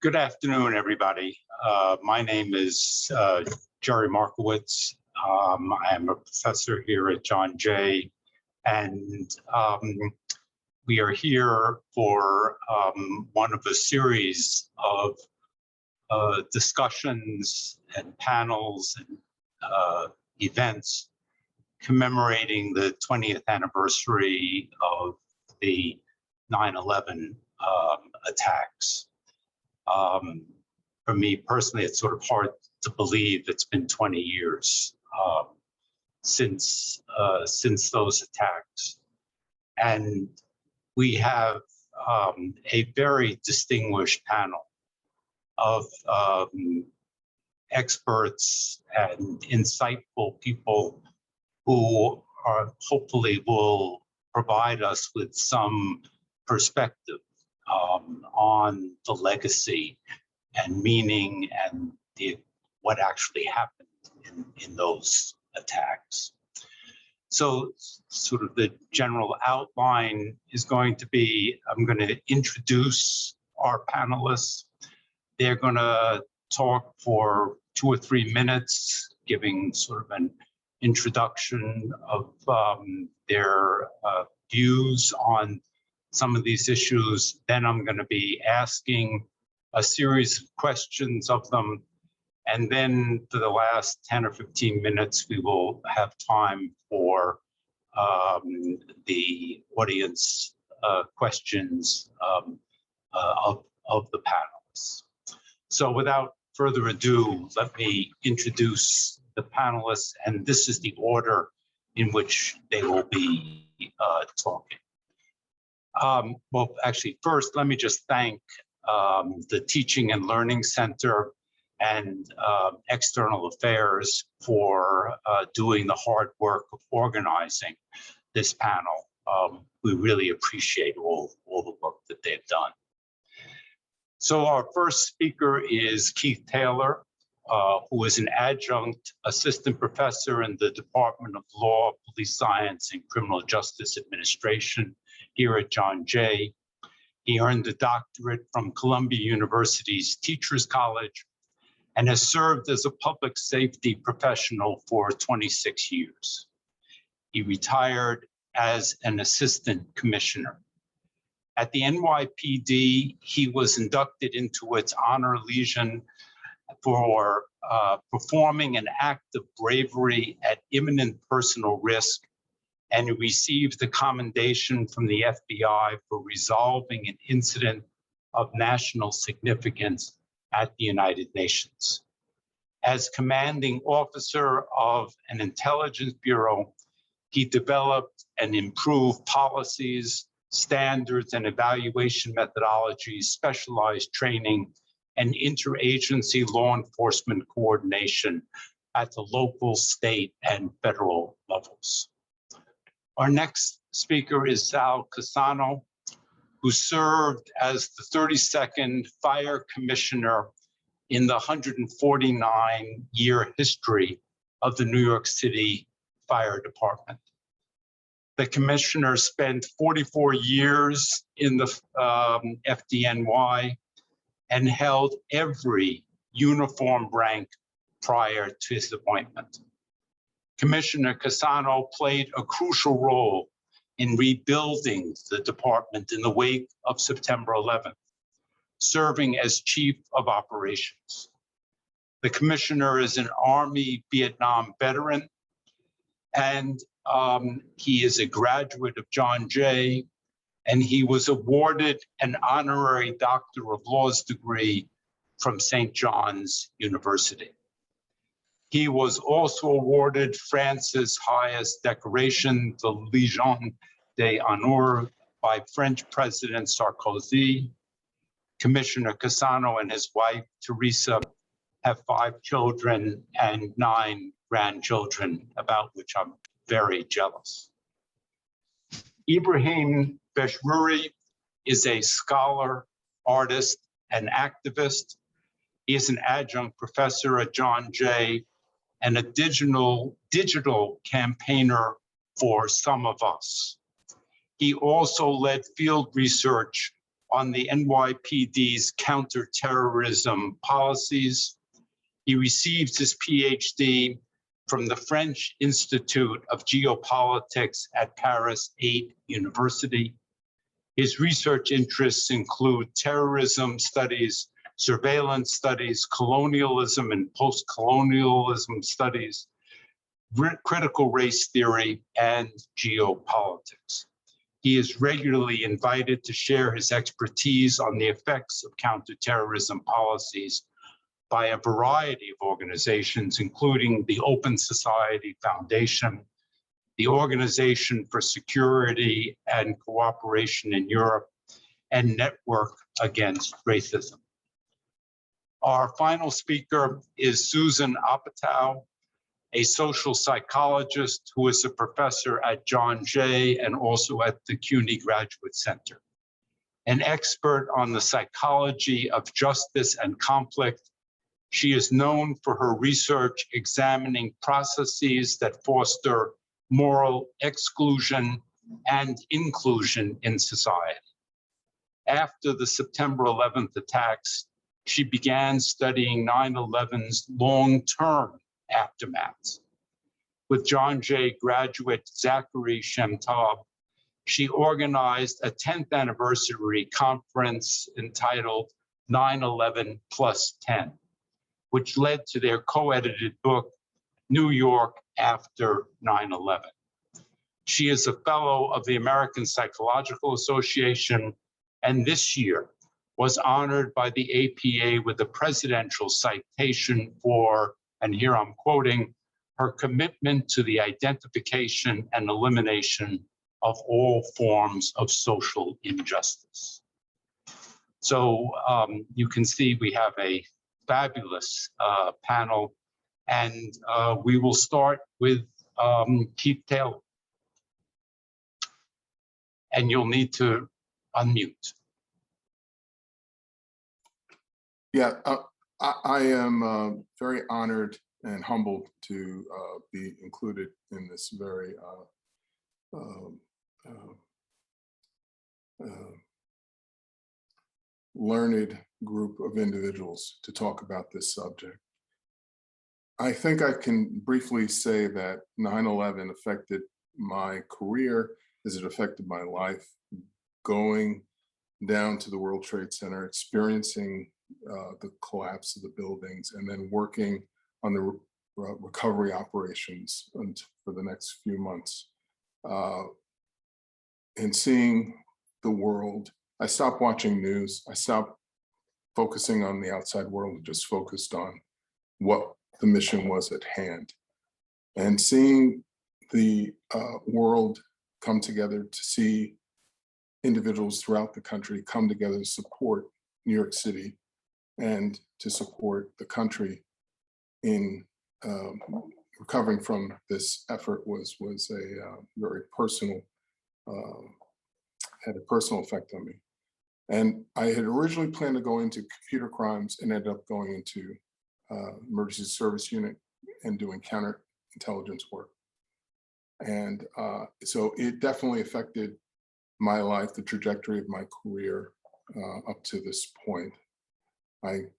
Good afternoon, everybody. My name is Jerry Markowitz. I am a professor here at John Jay, and we are here for one of a series of discussions and panels and events commemorating the 20th anniversary of the 9/11 attacks. For me personally, it's sort of hard to believe it's been 20 years since those attacks. And we have a very distinguished panel of experts and insightful people who hopefully will provide us with some perspective on the legacy and meaning and what actually happened in those attacks. So sort of the general outline is going to be, I'm going to introduce our panelists. They're going to talk for 2 or 3 minutes, giving sort of an introduction of their views on some of these issues. Then I'm going to be asking a series of questions of them. And then for the last 10 or 15 minutes, we will have time for the audience questions of the panelists. So without further ado, let me introduce the panelists, and this is the order in which they will be talking. Well, actually, first, let me just thank the Teaching and Learning Center and External Affairs for doing the hard work of organizing this panel. We really appreciate all the work that they've done. So our first speaker is Keith Taylor, who is an adjunct assistant professor in the Department of Law, Police Science, and Criminal Justice Administration here at John Jay. He earned a doctorate from Columbia University's Teachers College and has served as a public safety professional for 26 years. He retired as an assistant commissioner. At the NYPD, he was inducted into its Honor Legion for performing an act of bravery at imminent personal risk, and he received the commendation from the FBI for resolving an incident of national significance at the United Nations. As commanding officer of an intelligence bureau, he developed and improved policies, standards, and evaluation methodologies, specialized training, and interagency law enforcement coordination at the local, state, and federal levels. Our next speaker is Sal Cusano, who served as the 32nd Fire Commissioner in the 149-year history of the New York City Fire Department. The commissioner spent 44 years in the FDNY and held every uniform rank prior to his appointment. Commissioner Cassano played a crucial role in rebuilding the department in the wake of September 11th, serving as Chief of Operations. The commissioner is an Army Vietnam veteran, and he is a graduate of John Jay, and he was awarded an honorary Doctor of Laws degree from St. John's University. He was also awarded France's highest decoration, the Légion d'honneur, by French President Sarkozy. Commissioner Cassano and his wife, Teresa, have 5 children and 9 grandchildren, about which I'm very jealous. Ibrahim Bechrouri is a scholar, artist, and activist. He is an adjunct professor at John Jay and a digital campaigner for Some of Us. He also led field research on the NYPD's counterterrorism policies. He received his PhD from the French Institute of Geopolitics at Paris 8 University. His research interests include terrorism studies, surveillance studies, colonialism and post-colonialism studies, critical race theory, and geopolitics. He is regularly invited to share his expertise on the effects of counterterrorism policies by a variety of organizations, including the Open Society Foundation, the Organization for Security and Cooperation in Europe, and Network Against Racism. Our final speaker is Susan Opotow, a social psychologist who is a professor at John Jay and also at the CUNY Graduate Center. An expert on the psychology of justice and conflict, she is known for her research examining processes that foster moral exclusion and inclusion in society. After the September 11th attacks, she began studying 9/11's long-term aftermaths. With John Jay graduate Zachary Shemtab, she organized a 10th anniversary conference entitled 9/11 plus 10, which led to their co-edited book, New York After 9/11. She is a fellow of the American Psychological Association, and this year was honored by the APA with a presidential citation for, and here I'm quoting, her commitment to the identification and elimination of all forms of social injustice. So you can see we have a fabulous panel, and we will start with Keith Taylor. And you'll need to unmute. Yeah, I am very honored and humbled to be included in this very learned group of individuals to talk about this subject. I think I can briefly say that 9/11 affected my career as it affected my life. Going down to the World Trade Center, experiencing the collapse of the buildings, and then working on the recovery operations for the next few months. And seeing the world, I stopped watching news. I stopped focusing on the outside world and just focused on what the mission was at hand. And seeing the world come together, to see individuals throughout the country come together to support New York City and to support the country in recovering from this effort was a very personal, had a personal effect on me. And I had originally planned to go into computer crimes and ended up going into emergency service unit and doing counterintelligence work. And so it definitely affected my life, the trajectory of my career up to this point. I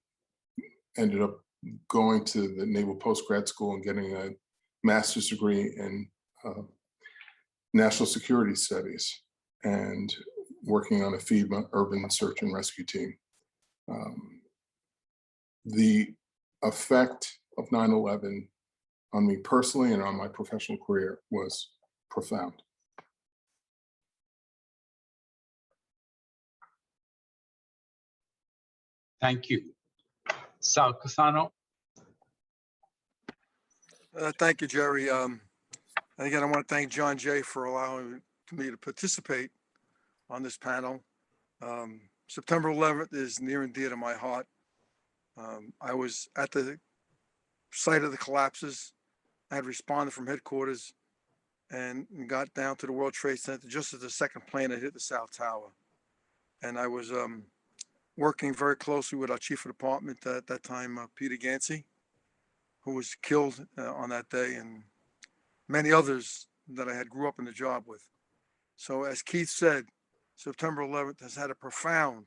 ended up going to the Naval Postgrad School and getting a master's degree in national security studies and working on a FEMA urban search and rescue team. The effect of 9/11 on me personally and on my professional career was profound. Thank you. Sal Cusano. Thank you, Jerry. And again, I want to thank John Jay for allowing me to participate on this panel. September 11th is near and dear to my heart. I was at the site of the collapses. I had responded from headquarters and got down to the World Trade Center just as the second plane had hit the South Tower. And I was working very closely with our chief of department at that time, Peter Gansey, who was killed on that day, and many others that I had grew up in the job with. So as Keith said, September 11th has had a profound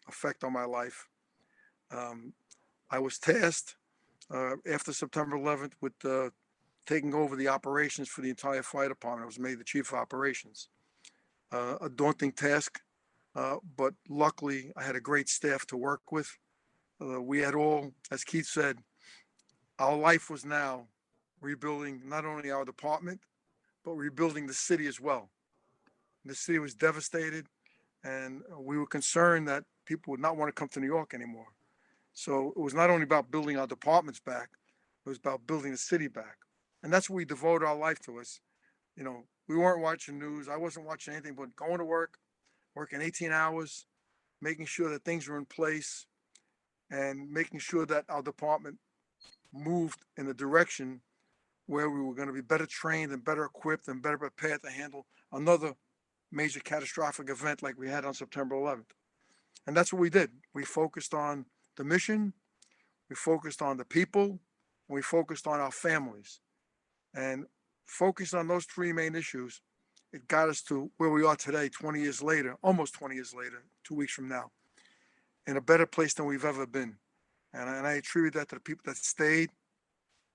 effect on my life. I was tasked after September 11th with taking over the operations for the entire fire department. I was made the chief of operations. A daunting task, but luckily I had a great staff to work with. We had all, as Keith said, our life was now rebuilding not only our department, but rebuilding the city as well. The city was devastated, and we were concerned that people would not want to come to New York anymore. So it was not only about building our departments back, it was about building the city back. And that's what we devoted our life to. Us. You know, we weren't watching news. I wasn't watching anything but going to work, working 18 hours, making sure that things were in place, and making sure that our department moved in the direction where we were going to be better trained and better equipped and better prepared to handle another major catastrophic event like we had on September 11th. And that's what we did. We focused on the mission, we focused on the people, and we focused on our families. And focused on those three main issues, it got us to where we are today, 20 years later, almost 20 years later, 2 weeks from now, in a better place than we've ever been. And I attribute that to the people that stayed,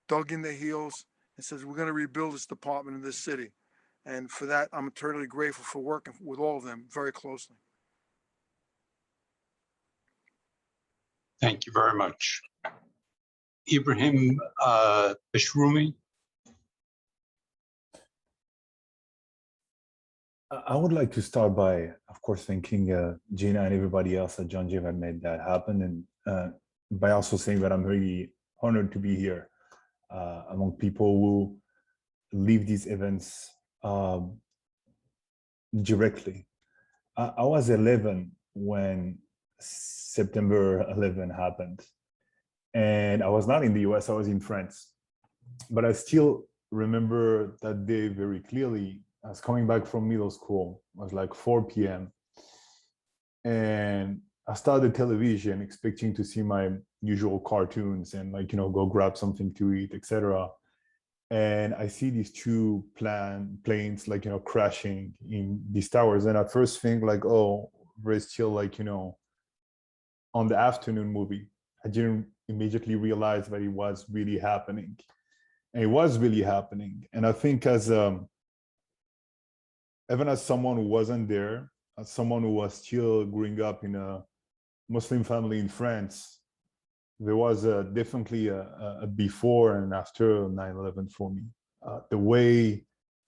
dug in their heels, and says, we're going to rebuild this department in this city. And for that, I'm eternally grateful for working with all of them very closely. Thank you very much. Ibrahim Bechrouri. I would like to start by, of course, thanking Gina and everybody else at John J that made that happen, and by also saying that I'm really honored to be here among people who live these events directly. I was 11 when September 11 happened, and I was not in the US, I was in France, but I still remember that day very clearly. I was coming back from middle school. It was like 4 p.m. And I started television expecting to see my usual cartoons and go grab something to eat, etc. And I see these two planes crashing in these towers. And I first think oh, we're still on the afternoon movie. I didn't immediately realize that it was really happening. And it was really happening. And I think even as someone who wasn't there, as someone who was still growing up in a Muslim family in France, there was definitely a before and after 9/11 for me. The way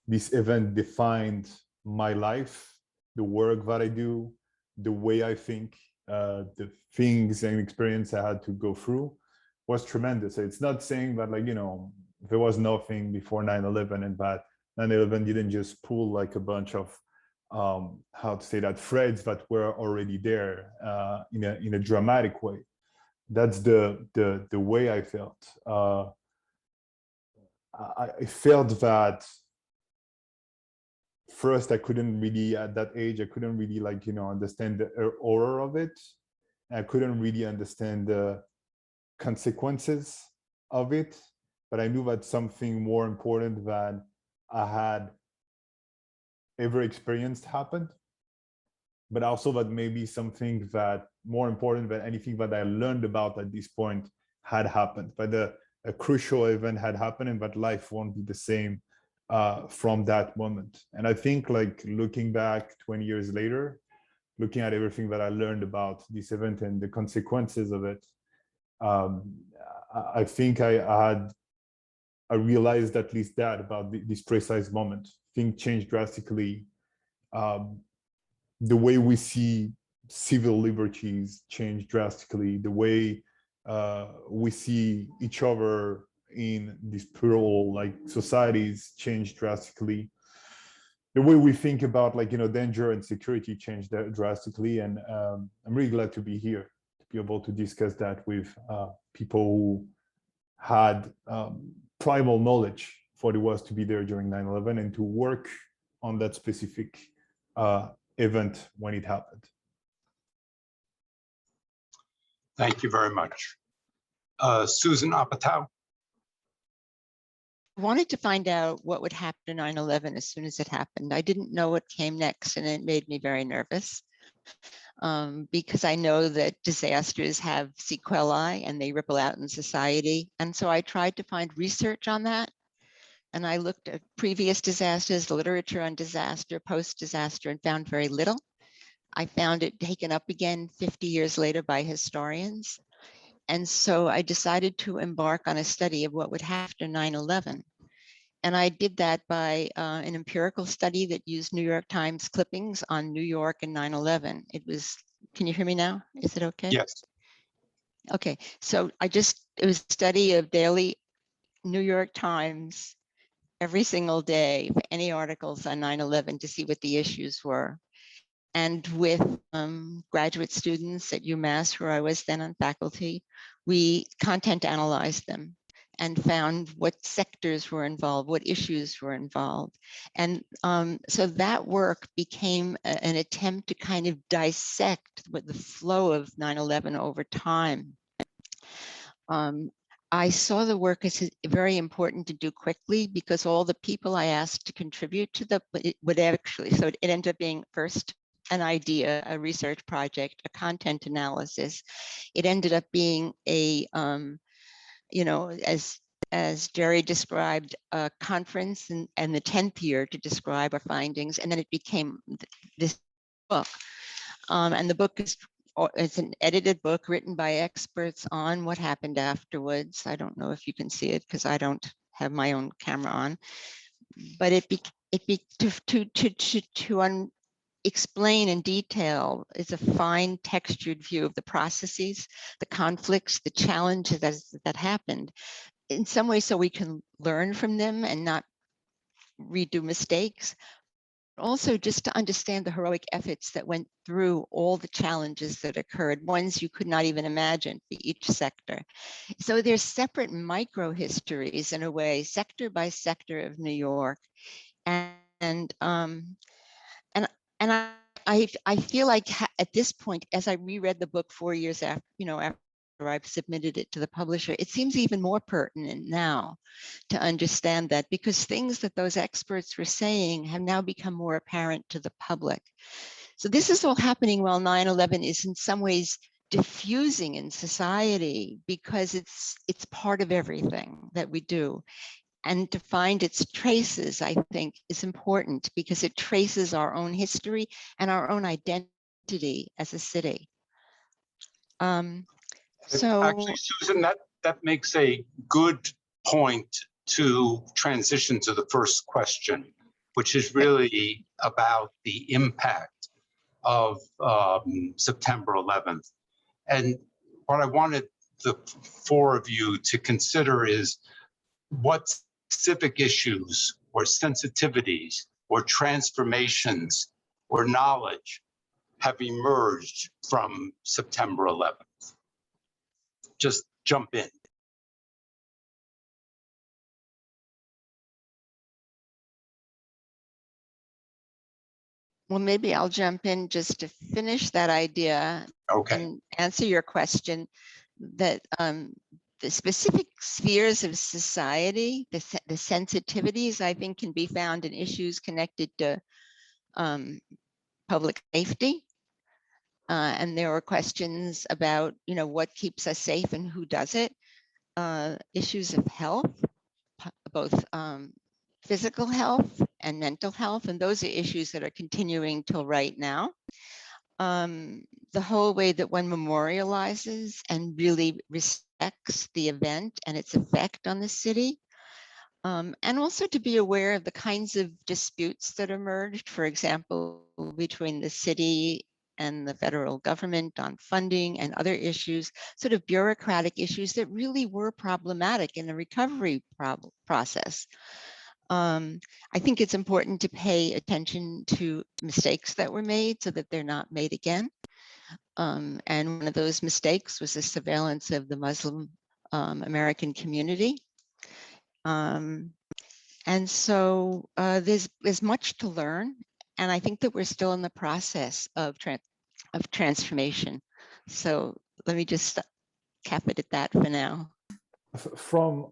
this event defined my life, the work that I do, the way I think, the things and experience I had to go through was tremendous. It's not saying that there was nothing before 9/11 and that 9/11 didn't just pull a bunch of threads that were already there in a dramatic way. That's the way I felt. I felt that first I couldn't really, at that age, I couldn't really understand the horror of it. I couldn't really understand the consequences of it, but I knew that something more important than I had ever experienced happened, but also that maybe something that more important than anything that I learned about at this point had happened, but a crucial event had happened, and that life won't be the same from that moment. And I think looking back 20 years later, looking at everything that I learned about this event and the consequences of it, I think I realized at least that about this precise moment. Things changed drastically. The way we see civil liberties changed drastically. The way we see each other in these plural societies changed drastically. The way we think about danger and security changed drastically. And I'm really glad to be here, to be able to discuss that with people who had primal knowledge for what it was to be there during 9/11 and to work on that specific event when it happened. Thank you very much. Susan Opotow. wanted to find out what would happen on 9/11 as soon as it happened. I didn't know what came next, and it made me very nervous because I know that disasters have sequelae and they ripple out in society. And so I tried to find research on that. And I looked at previous disasters, literature on disaster, post-disaster, and found very little. I found it taken up again 50 years later by historians. And so I decided to embark on a study of what would happen after 9/11. And I did that by an empirical study that used New York Times clippings on New York and 9/11. It was, can you hear me now? Is it okay? Yes. Okay, so it was a study of daily New York Times every single day for any articles on 9/11 to see what the issues were. And with graduate students at UMass, where I was then on faculty, we content analyzed them and found what sectors were involved, what issues were involved. And so that work became an attempt to kind of dissect what the flow of 9/11 over time. I saw the work as very important to do quickly because all the people I asked to contribute to it ended up being first an idea, a research project, a content analysis. It ended up being a, as Jerry described, a conference and the 10th year to describe our findings. And then it became this book. And the book it's an edited book written by experts on what happened afterwards. I don't know if you can see it because I don't have my own camera on, but to explain in detail is a fine textured view of the processes, the conflicts, the challenges that happened in some ways so we can learn from them and not redo mistakes. Also, just to understand the heroic efforts that went through all the challenges that occurred, ones you could not even imagine for each sector. So there's separate micro histories in a way, sector by sector of New York. And I feel like at this point, as I reread the book 4 years after, after I've submitted it to the publisher, it seems even more pertinent now to understand that because things that those experts were saying have now become more apparent to the public. So this is all happening while 9/11 is in some ways diffusing in society because it's part of everything that we do. And to find its traces, I think, is important because it traces our own history and our own identity as a city. So actually, Susan, that makes a good point to transition to the first question, which is really about the impact of September 11th. And what I wanted the four of you to consider is what specific issues or sensitivities or transformations or knowledge have emerged from September 11th. Just jump in. well, maybe I'll jump in just to finish that idea and answer your question that the specific spheres of society, the sensitivities, I think, can be found in issues connected to public safety. And there were questions about, what keeps us safe and who does it. Issues of health, both physical health and mental health. And those are issues that are continuing till right now. The whole way that one memorializes and really respects the event and its effect on the city. And also to be aware of the kinds of disputes that emerged, for example, between the city and the federal government on funding and other issues, sort of bureaucratic issues that really were problematic in the recovery process. I think it's important to pay attention to mistakes that were made so that they're not made again. And one of those mistakes was the surveillance of the Muslim American community. And so there's much to learn. And I think that we're still in the process of transformation. So let me just cap it at that for now. From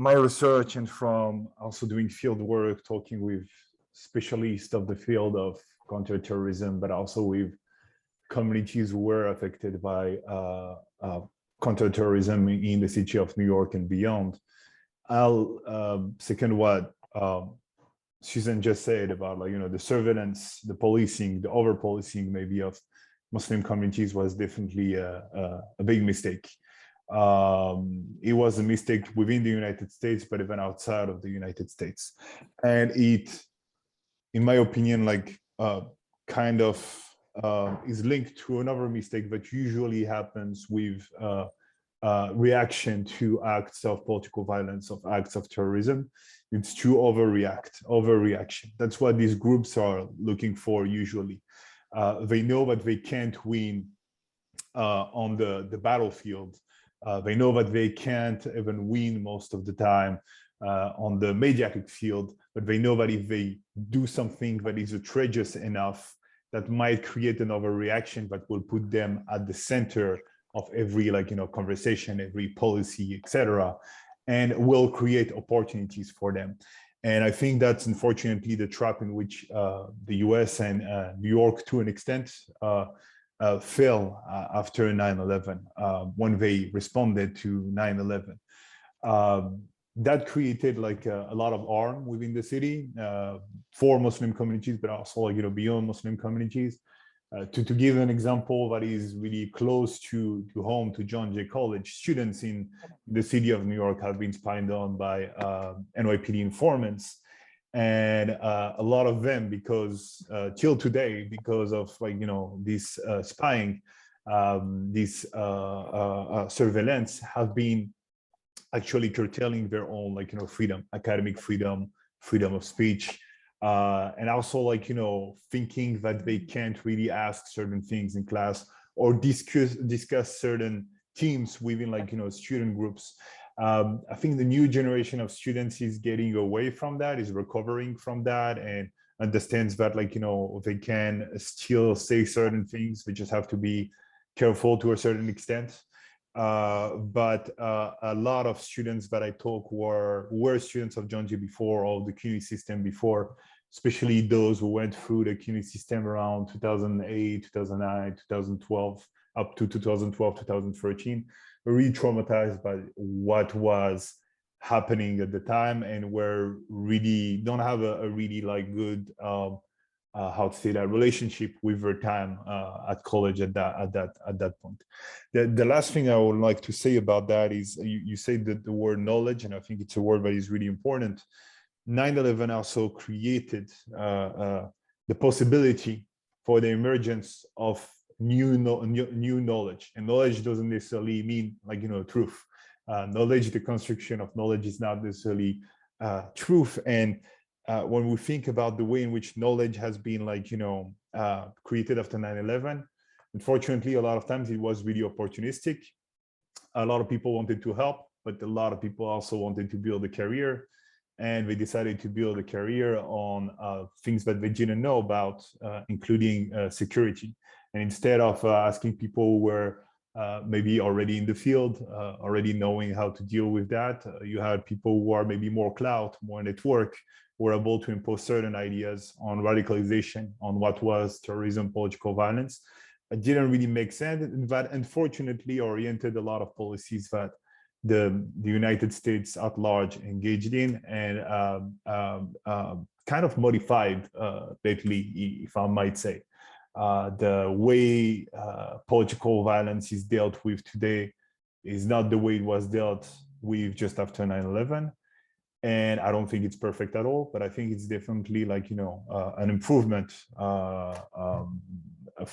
my research and from also doing field work, talking with specialists of the field of counterterrorism, but also with communities who were affected by counterterrorism in the city of New York and beyond. I'll second what Susan just said about, like, the surveillance, the policing, the over-policing maybe of Muslim communities was definitely a big mistake. It was a mistake within the United States, but even outside of the United States. And it, in my opinion, like kind of is linked to another mistake that usually happens with reaction to acts of political violence, of acts of terrorism. It's to overreaction. That's what these groups are looking for usually. They know that they can't win on the battlefield. They know that they can't even win most of the time on the mediatic field, but they know that if they do something that is outrageous enough, that might create an overreaction that will put them at the center of every, like, conversation, every policy, etc., and will create opportunities for them. And I think that's unfortunately the trap in which the US and New York, to an extent, fell after 9/11, when they responded to 9/11. That created like a lot of harm within the city for Muslim communities, but also, like, beyond Muslim communities. To give an example that is really close to home, to John Jay College, students in the city of New York have been spied on by NYPD informants. And a lot of them, because till today, because of, like, this spying, this surveillance, have been actually curtailing their own, like, freedom, academic freedom, freedom of speech, and also, like, thinking that they can't really ask certain things in class or discuss certain themes within, like, student groups. I think the new generation of students is getting away from that, is recovering from that, and understands that, like, they can still say certain things. They just have to be careful to a certain extent. But a lot of students that I talk were students of John Jay before, or the CUNY system before, especially those who went through the CUNY system around 2008, 2009, 2012, up to 2012, 2013, were really traumatized by what was happening at the time, and were really don't have a really, like, good how to say that, relationship with their time at college at that point. The last thing I would like to say about that is you say that the word knowledge, and I think it's a word that is really important. 9/11 also created the possibility for the emergence of new knowledge, and knowledge doesn't necessarily mean, like, truth. Knowledge, the construction of knowledge, is not necessarily truth. And when we think about the way in which knowledge has been, like, created after 9/11, unfortunately, a lot of times it was really opportunistic. A lot of people wanted to help, but a lot of people also wanted to build a career, and they decided to build a career on things that they didn't know about, including security. And instead of asking people who were maybe already in the field, already knowing how to deal with that, you had people who are maybe more clout, more network, were able to impose certain ideas on radicalization, on what was terrorism, political violence. It didn't really make sense, and that unfortunately oriented a lot of policies that the United States at large engaged in, and kind of modified lately, if I might say. The way political violence is dealt with today is not the way it was dealt with just after 9/11. And I don't think it's perfect at all, but I think it's definitely, like, an improvement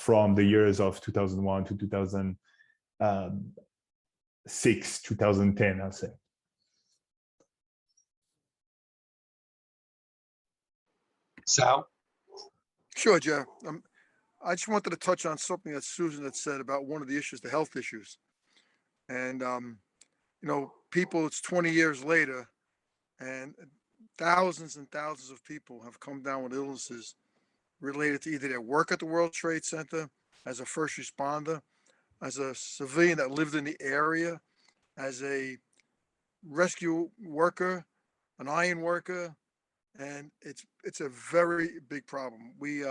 from the years of 2001 to 2006, 2010, I'll say. Sal? Sure, Jeff. I just wanted to touch on something that Susan had said about one of the issues, the health issues. And, people, it's 20 years later, and thousands and thousands of people have come down with illnesses related to either their work at the World Trade Center, as a first responder, as a civilian that lived in the area, as a rescue worker, an iron worker, and it's a very big problem. We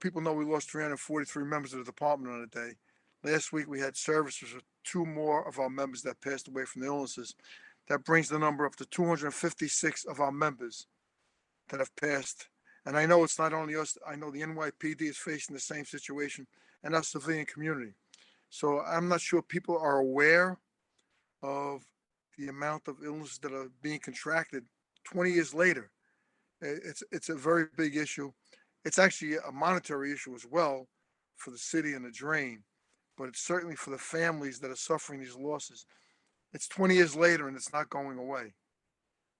people know we lost 343 members of the department on a day. Last week we had services with 2 more of our members that passed away from the illnesses. That brings the number up to 256 of our members that have passed. And I know it's not only us. I know the NYPD is facing the same situation, and our civilian community. So I'm not sure people are aware of the amount of illnesses that are being contracted 20 years later. It's a very big issue. It's actually a monetary issue as well for the city and the drain, but it's certainly for the families that are suffering these losses. It's 20 years later and it's not going away.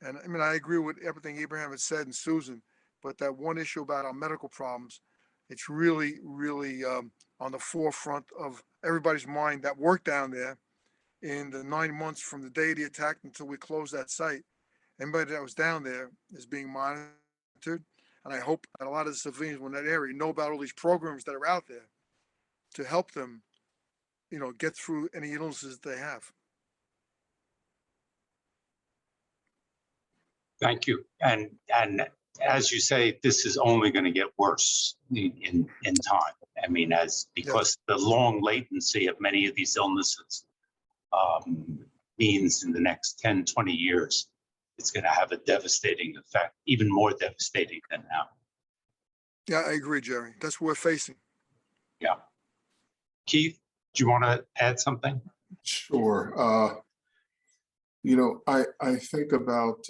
And I mean, I agree with everything Ibrahim had said and Susan, but that one issue about our medical problems, it's really, really on the forefront of everybody's mind that worked down there in the 9 months from the day of the attack until we closed that site. Anybody that was down there is being monitored. And I hope that a lot of the civilians in that area know about all these programs that are out there to help them, get through any illnesses they have. Thank you. And as you say, this is only going to get worse in time. I mean, because the long latency of many of these illnesses means in the next 10, 20 years, it's going to have a devastating effect, even more devastating than now. Yeah, I agree, Jerry. That's what we're facing. Yeah. Keith, do you want to add something? Sure. I think about,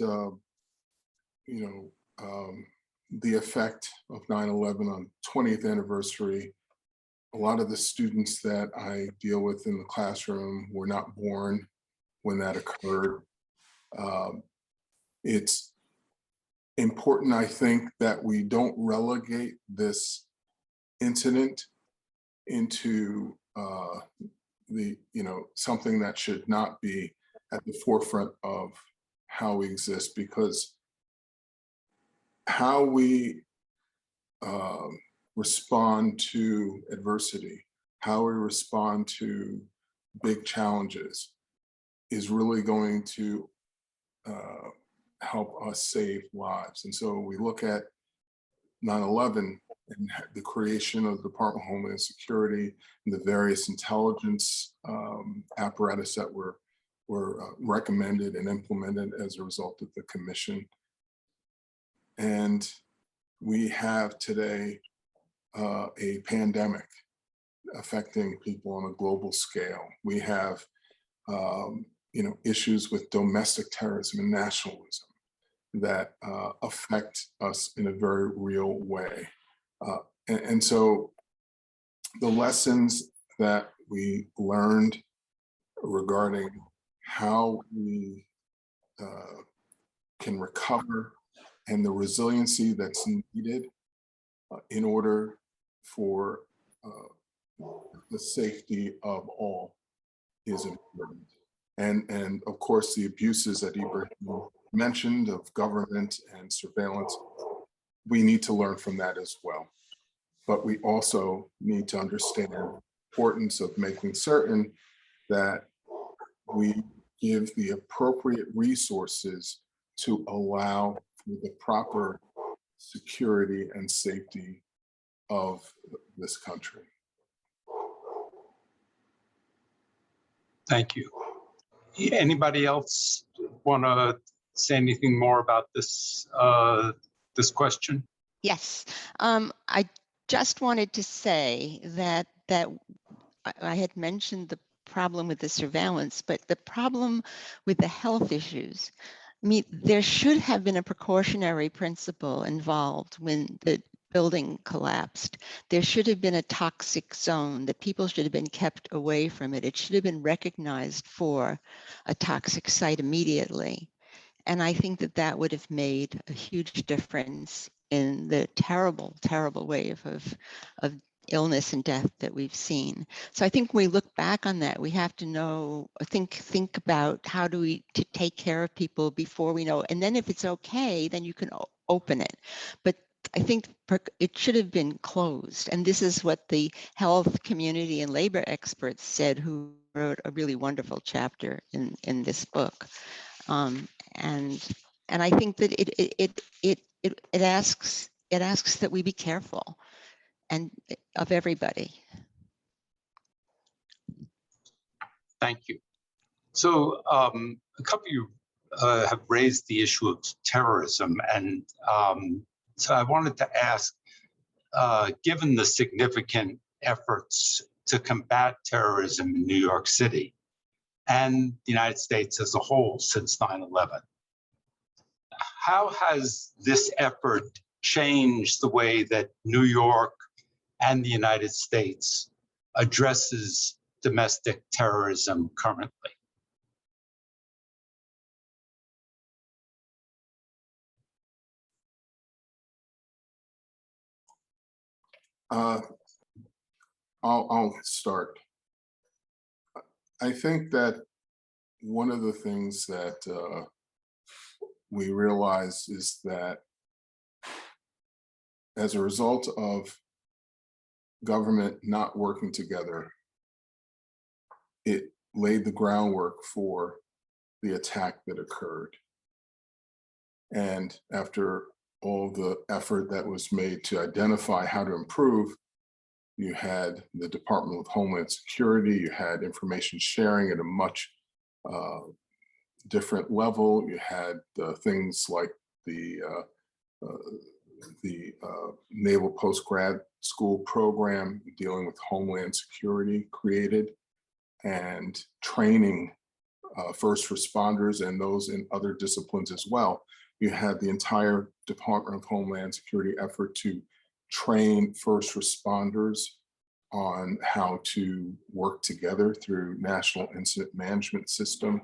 the effect of 9/11 on 20th anniversary. A lot of the students that I deal with in the classroom were not born when that occurred. It's important, I think, that we don't relegate this incident into something that should not be at the forefront of how we exist, because how we respond to adversity, how we respond to big challenges is really going to help us save lives. And so we look at 9/11 and the creation of the Department of Homeland Security and the various intelligence apparatus that were recommended and implemented as a result of the commission. And we have today a pandemic affecting people on a global scale. We have issues with domestic terrorism and nationalism that affect us in a very real way. And so the lessons that we learned regarding how we can recover and the resiliency that's needed in order for the safety of all is important. And of course, the abuses that Ibrahim mentioned of government and surveillance, we need to learn from that as well. But we also need to understand the importance of making certain that we give the appropriate resources to allow for the proper security and safety of this country. Thank you. Anybody else want to say anything more about this this question? Yes, I just wanted to say that I had mentioned the problem with the surveillance, but the problem with the health issues. I mean, there should have been a precautionary principle involved when the building collapsed. There should have been a toxic zone that people should have been kept away from it. It should have been recognized for a toxic site immediately. And I think that would have made a huge difference in the terrible, terrible wave of illness and death that we've seen. So I think when we look back on that, we have to think about how do we take care of people before we know, and then if it's okay, then you can open it. But I think it should have been closed. And this is what the health community and labor experts said who were wrote a really wonderful chapter in this book. And I think that it asks that we be careful and of everybody. Thank you. So a couple of you have raised the issue of terrorism, and so I wanted to ask, given the significant efforts to combat terrorism in New York City and the United States as a whole since 9/11, how has this effort changed the way that New York and the United States addresses domestic terrorism currently? I'll start. I think that one of the things that we realize is that as a result of government not working together, it laid the groundwork for the attack that occurred. And after all the effort that was made to identify how to improve, you had the Department of Homeland Security, you had information sharing at a much different level. You had things like the Naval Postgrad School program dealing with Homeland Security created, and training first responders and those in other disciplines as well. You had the entire Department of Homeland Security effort to train first responders on how to work together through National Incident Management System.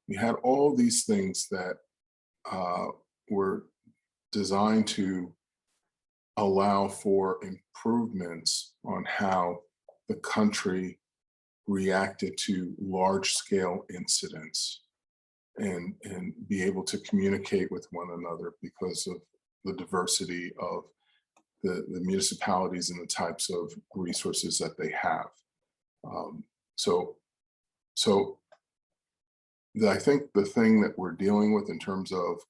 We had all these things that were designed to allow for improvements on how the country reacted to large-scale incidents and be able to communicate with one another because of the diversity of the municipalities and the types of resources that they have. I think the thing that we're dealing with in terms of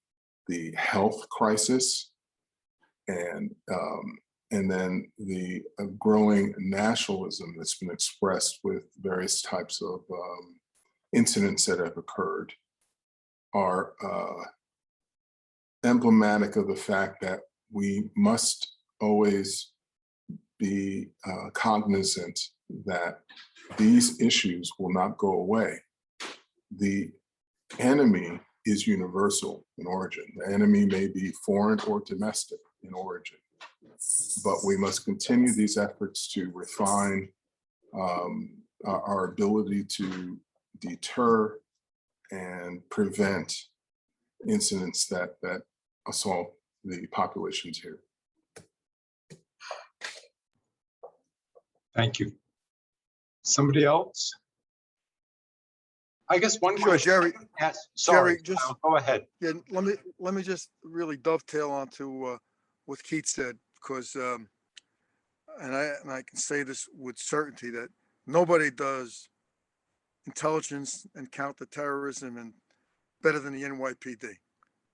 the health crisis and then the growing nationalism that's been expressed with various types of incidents that have occurred are emblematic of the fact that we must always be cognizant that these issues will not go away. The enemy is universal in origin. The enemy may be foreign or domestic in origin, but we must continue these efforts to refine our ability to deter and prevent incidents that assault the populations here. Thank you. Somebody else? I guess one Sure, question. Jerry. Yes, sorry, Jerry, go ahead. Yeah, let me just really dovetail onto what Keith said, because and I can say this with certainty that nobody does intelligence and counterterrorism and better than the NYPD.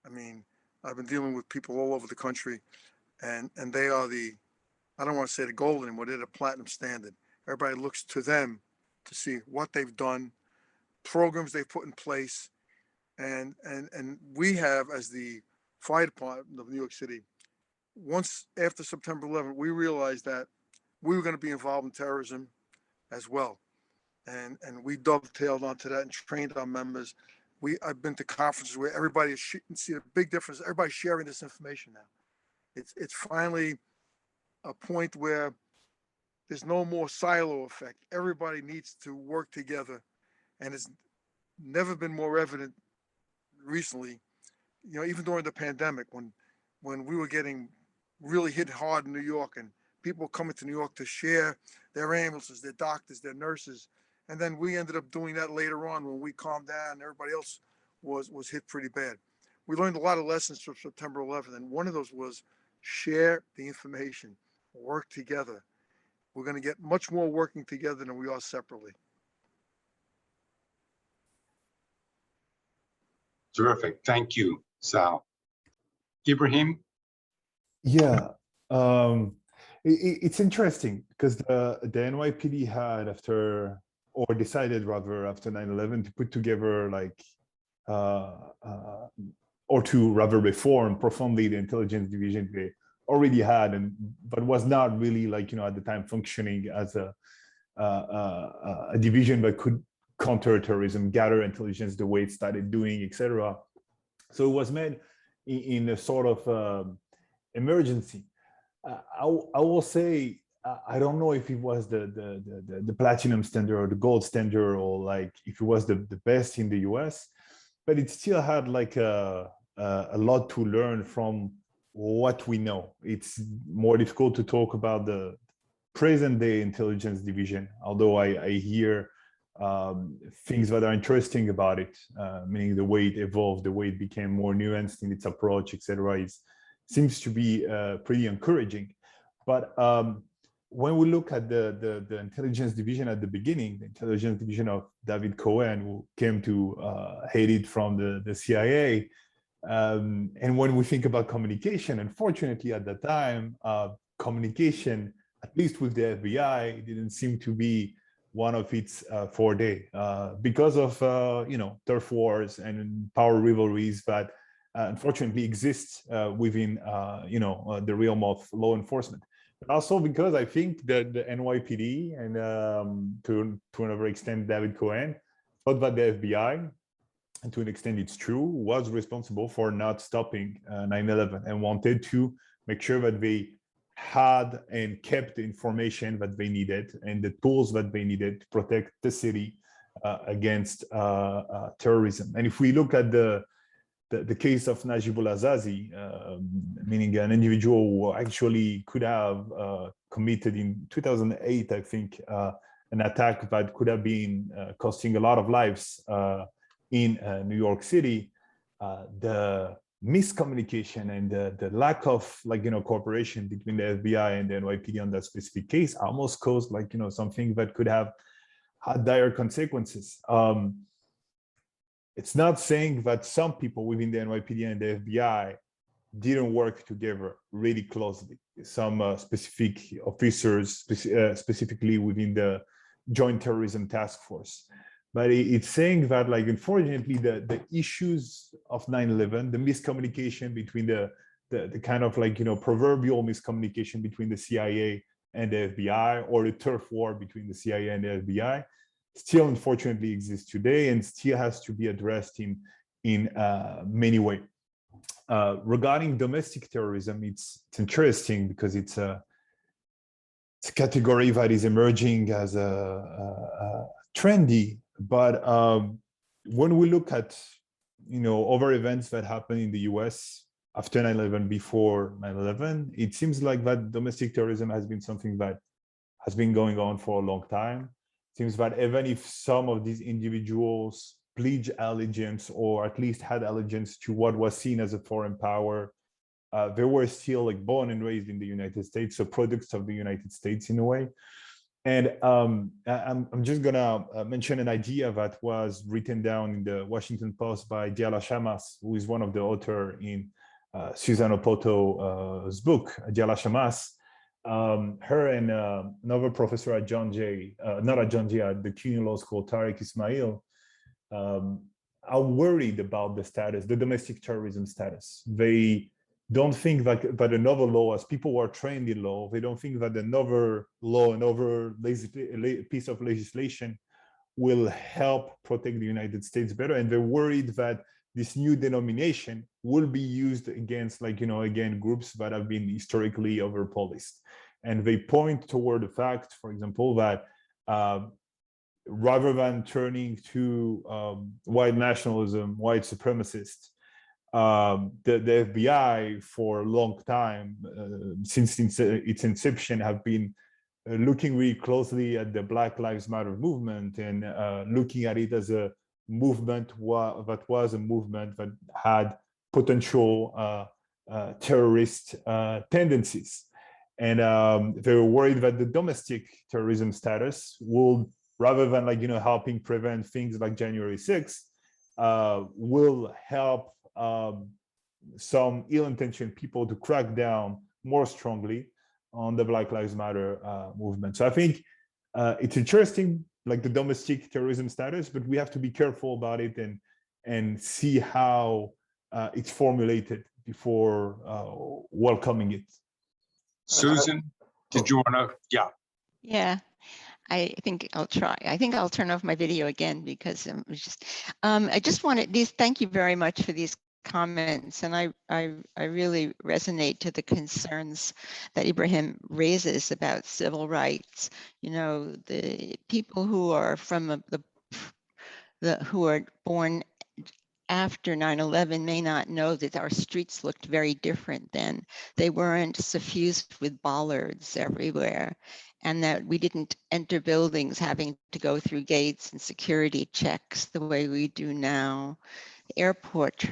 I mean, I've been dealing with people all over the country, and they are I don't want to say the gold anymore, they're the platinum standard. Everybody looks to them to see what they've done, programs they've put in place. And we have, as the fire department of New York City, once after September 11th, we realized that we were going to be involved in terrorism as well. And we dovetailed onto that and trained our members. I've been to conferences where everybody is see a big difference. Everybody's sharing this information now. It's finally a point where there's no more silo effect. Everybody needs to work together, and it's never been more evident recently. You know, even during the pandemic, when we were getting really hit hard in New York, and people were coming to New York to share their ambulances, their doctors, their nurses, and then we ended up doing that later on when we calmed down and everybody else was hit pretty bad. We learned a lot of lessons from September 11th, and one of those was share the information, work together. We're going to get much more working together than we are separately. Terrific. Thank you, Sal. Ibrahim? Yeah, it's interesting because the NYPD had or decided rather after 9/11 to put together like, or to rather reform profoundly the intelligence division they already had, but was not really like, at the time functioning as a division that could counter terrorism, gather intelligence the way it started doing, etc. So it was made in a sort of emergency. I will say I don't know if it was the platinum standard or the gold standard, or like if it was the best in the US, but it still had like a lot to learn from what we know. It's more difficult to talk about the present day intelligence division, although I hear things that are interesting about it, meaning the way it evolved, the way it became more nuanced in its approach, etc. Seems to be pretty encouraging. But when we look at the intelligence division at the beginning, the intelligence division of David Cohen, who came to hate it from the CIA, and when we think about communication, unfortunately at the time, communication, at least with the FBI, didn't seem to be one of its forte because of turf wars and power rivalries that unfortunately exists within the realm of law enforcement. But also because I think that the NYPD and to another extent David Cohen thought that the FBI, and to an extent it's true, was responsible for not stopping 9/11 and wanted to make sure that they had and kept the information that they needed and the tools that they needed to protect the city against terrorism. And if we look at the case of Najibullah Azazi, meaning an individual who actually could have committed in 2008, I think, an attack that could have been costing a lot of lives in New York City, the miscommunication and the lack of cooperation between the FBI and the NYPD on that specific case almost caused something that could have had dire consequences. It's not saying that some people within the NYPD and the FBI didn't work together really closely. Some specific officers, specifically within the Joint Terrorism Task Force. But it's saying that, unfortunately, the issues of 9/11, the miscommunication between the kind of proverbial miscommunication between the CIA and the FBI, or the turf war between the CIA and the FBI, still unfortunately exists today and still has to be addressed in many ways. Regarding domestic terrorism, it's interesting because it's a category that is emerging as trendy. But when we look at other events that happened in the US after 9/11, before 9/11, it seems like that domestic terrorism has been something that has been going on for a long time. It seems that even if some of these individuals pledge allegiance, or at least had allegiance to what was seen as a foreign power, they were still born and raised in the United States, so products of the United States in a way. And I'm just gonna mention an idea that was written down in the Washington Post by Diala Shamas, who is one of the authors in Susan Opotow's book, Diala Shamas. Her and another professor at not at the CUNY Law School, Tariq Ismail, are worried about the domestic terrorism status. They don't think that another law, as people who are trained in law, they don't think that another law, another piece of legislation will help protect the United States better. And they're worried that this new denomination will be used against, again, groups that have been historically overpoliced. And they point toward the fact, for example, that rather than turning to white nationalism, white supremacists, the FBI for a long time, since its inception, have been looking really closely at the Black Lives Matter movement and looking at it as a movement that was a movement that had potential terrorist tendencies. And they were worried that the domestic terrorism status will, rather than helping prevent things like January 6th, will help some ill-intentioned people to crack down more strongly on the Black Lives Matter movement. So I think it's interesting, like the domestic terrorism status, but we have to be careful about it and see how it's formulated before welcoming it. Susan, did you want to? Yeah. Yeah, I think I'll try. I think I'll turn off my video again because I just wanted these. Thank you very much for these comments, and I really resonate to the concerns that Ibrahim raises about civil rights. You know, the people who are from who are born after 9/11 may not know that our streets looked very different then. They weren't suffused with bollards everywhere, and that we didn't enter buildings having to go through gates and security checks the way we do now. Airport,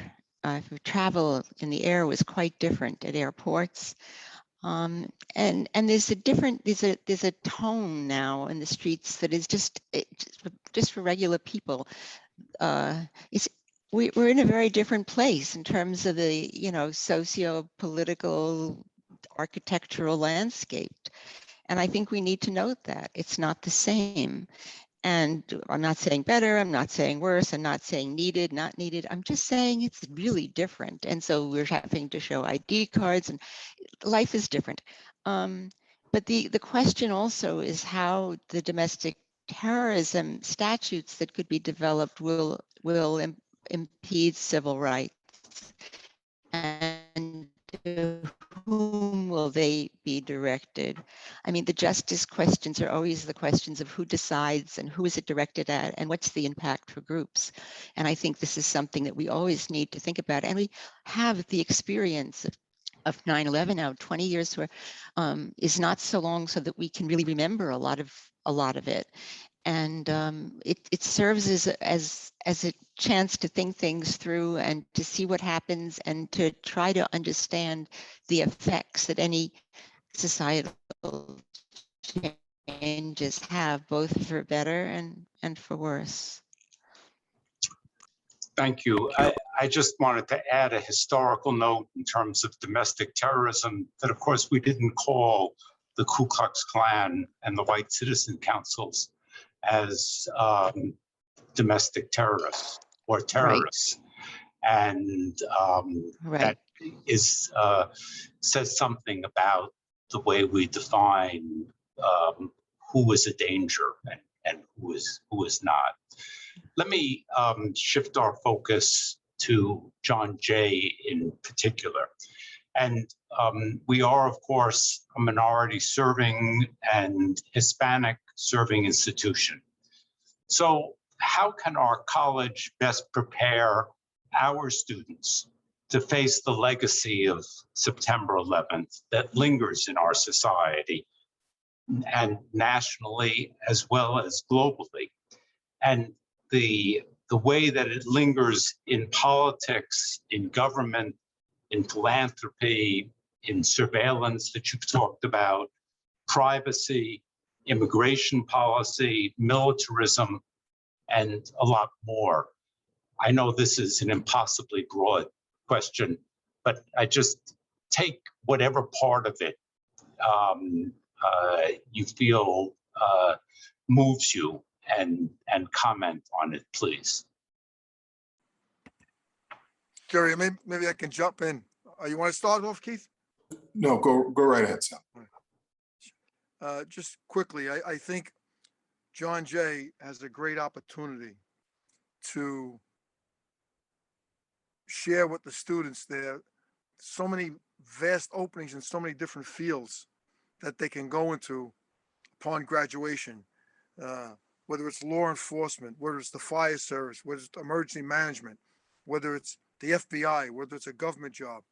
travel in the air was quite different at airports. And there's a different, there's a tone now in the streets that is just for regular people. We're in a very different place in terms of the, you know, socio-political architectural landscape. And I think we need to note that it's not the same. And I'm not saying better, I'm not saying worse, I'm not saying needed, not needed. I'm just saying it's really different. And so we're having to show ID cards and life is different. But the question also is how the domestic terrorism statutes that could be developed will impede civil rights, and to whom will they be directed? I mean, the justice questions are always the questions of who decides and who is it directed at and what's the impact for groups. And I think this is something that we always need to think about. And we have the experience of 9/11 now, 20 years where is not so long so that we can really remember a lot of it. And it serves as a chance to think things through and to see what happens and to try to understand the effects that any societal changes have, both for better and for worse. Thank you. I just wanted to add a historical note in terms of domestic terrorism that, of course, we didn't call the Ku Klux Klan and the White Citizen Councils as domestic terrorists or terrorists. Right. And that is says something about the way we define who is a danger and who is not. Let me shift our focus to John Jay in particular. And we are, of course, a minority serving and Hispanic serving institution. So how can our college best prepare our students to face the legacy of September 11th that lingers in our society and nationally as well as globally? And the way that it lingers in politics, in government, in philanthropy, in surveillance that you've talked about, privacy, immigration policy, militarism, and a lot more. I know this is an impossibly broad question, but I just take whatever part of it you feel moves you and comment on it, please. Jerry, maybe I can jump in. You want to start off, Keith? No, go right ahead, Sal. Just quickly, I think John Jay has a great opportunity to share with the students there so many vast openings in so many different fields that they can go into upon graduation, whether it's law enforcement, whether it's the fire service, whether it's emergency management, whether it's the FBI, whether it's a government job,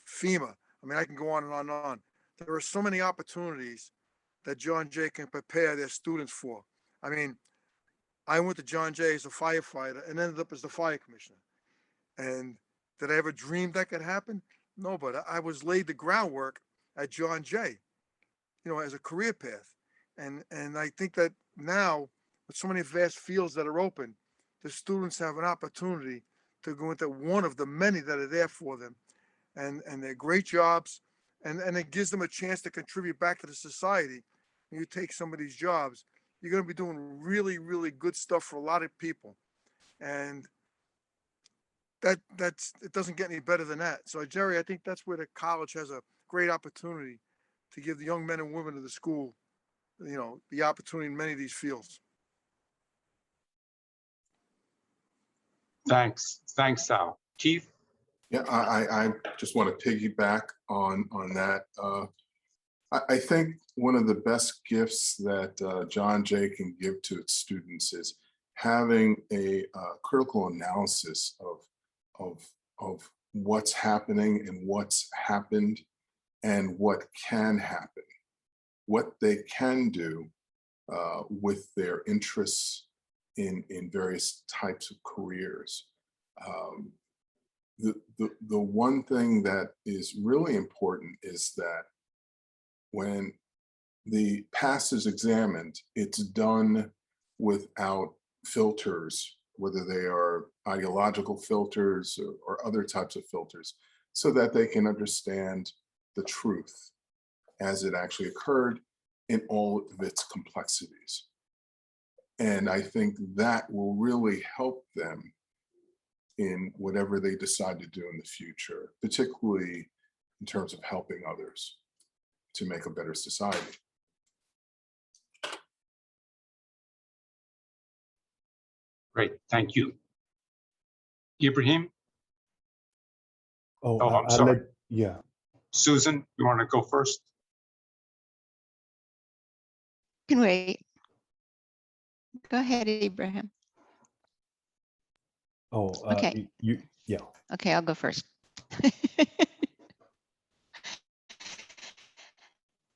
FEMA. I mean, I can go on and on and on. There are so many opportunities that John Jay can prepare their students for. I mean, I went to John Jay as a firefighter and ended up as the fire commissioner. And did I ever dream that could happen? No, but I was laid the groundwork at John Jay, you know, as a career path. And I think that now, with so many vast fields that are open, the students have an opportunity to go into one of the many that are there for them. And they're great jobs, and it gives them a chance to contribute back to the society. When you take some of these jobs, you're going to be doing really, really good stuff for a lot of people. And that's it doesn't get any better than that. So Jerry, I think that's where the college has a great opportunity to give the young men and women of the school, you know, the opportunity in many of these fields. Thanks, Sal. Keith? Yeah, I just want to piggyback on that. I think one of the best gifts that John Jay can give to its students is having a critical analysis of what's happening and what's happened and what can happen, what they can do with their interests in various types of careers. The one thing that is really important is that when the past is examined, it's done without filters, whether they are ideological filters or other types of filters, so that they can understand the truth as it actually occurred in all of its complexities. And I think that will really help them in whatever they decide to do in the future, particularly in terms of helping others to make a better society. Great, thank you. Ibrahim? Oh, I'm sorry. Yeah. Susan, you want to go first? Can wait. Go ahead, Ibrahim. Oh, Okay. Yeah. Okay, I'll go first.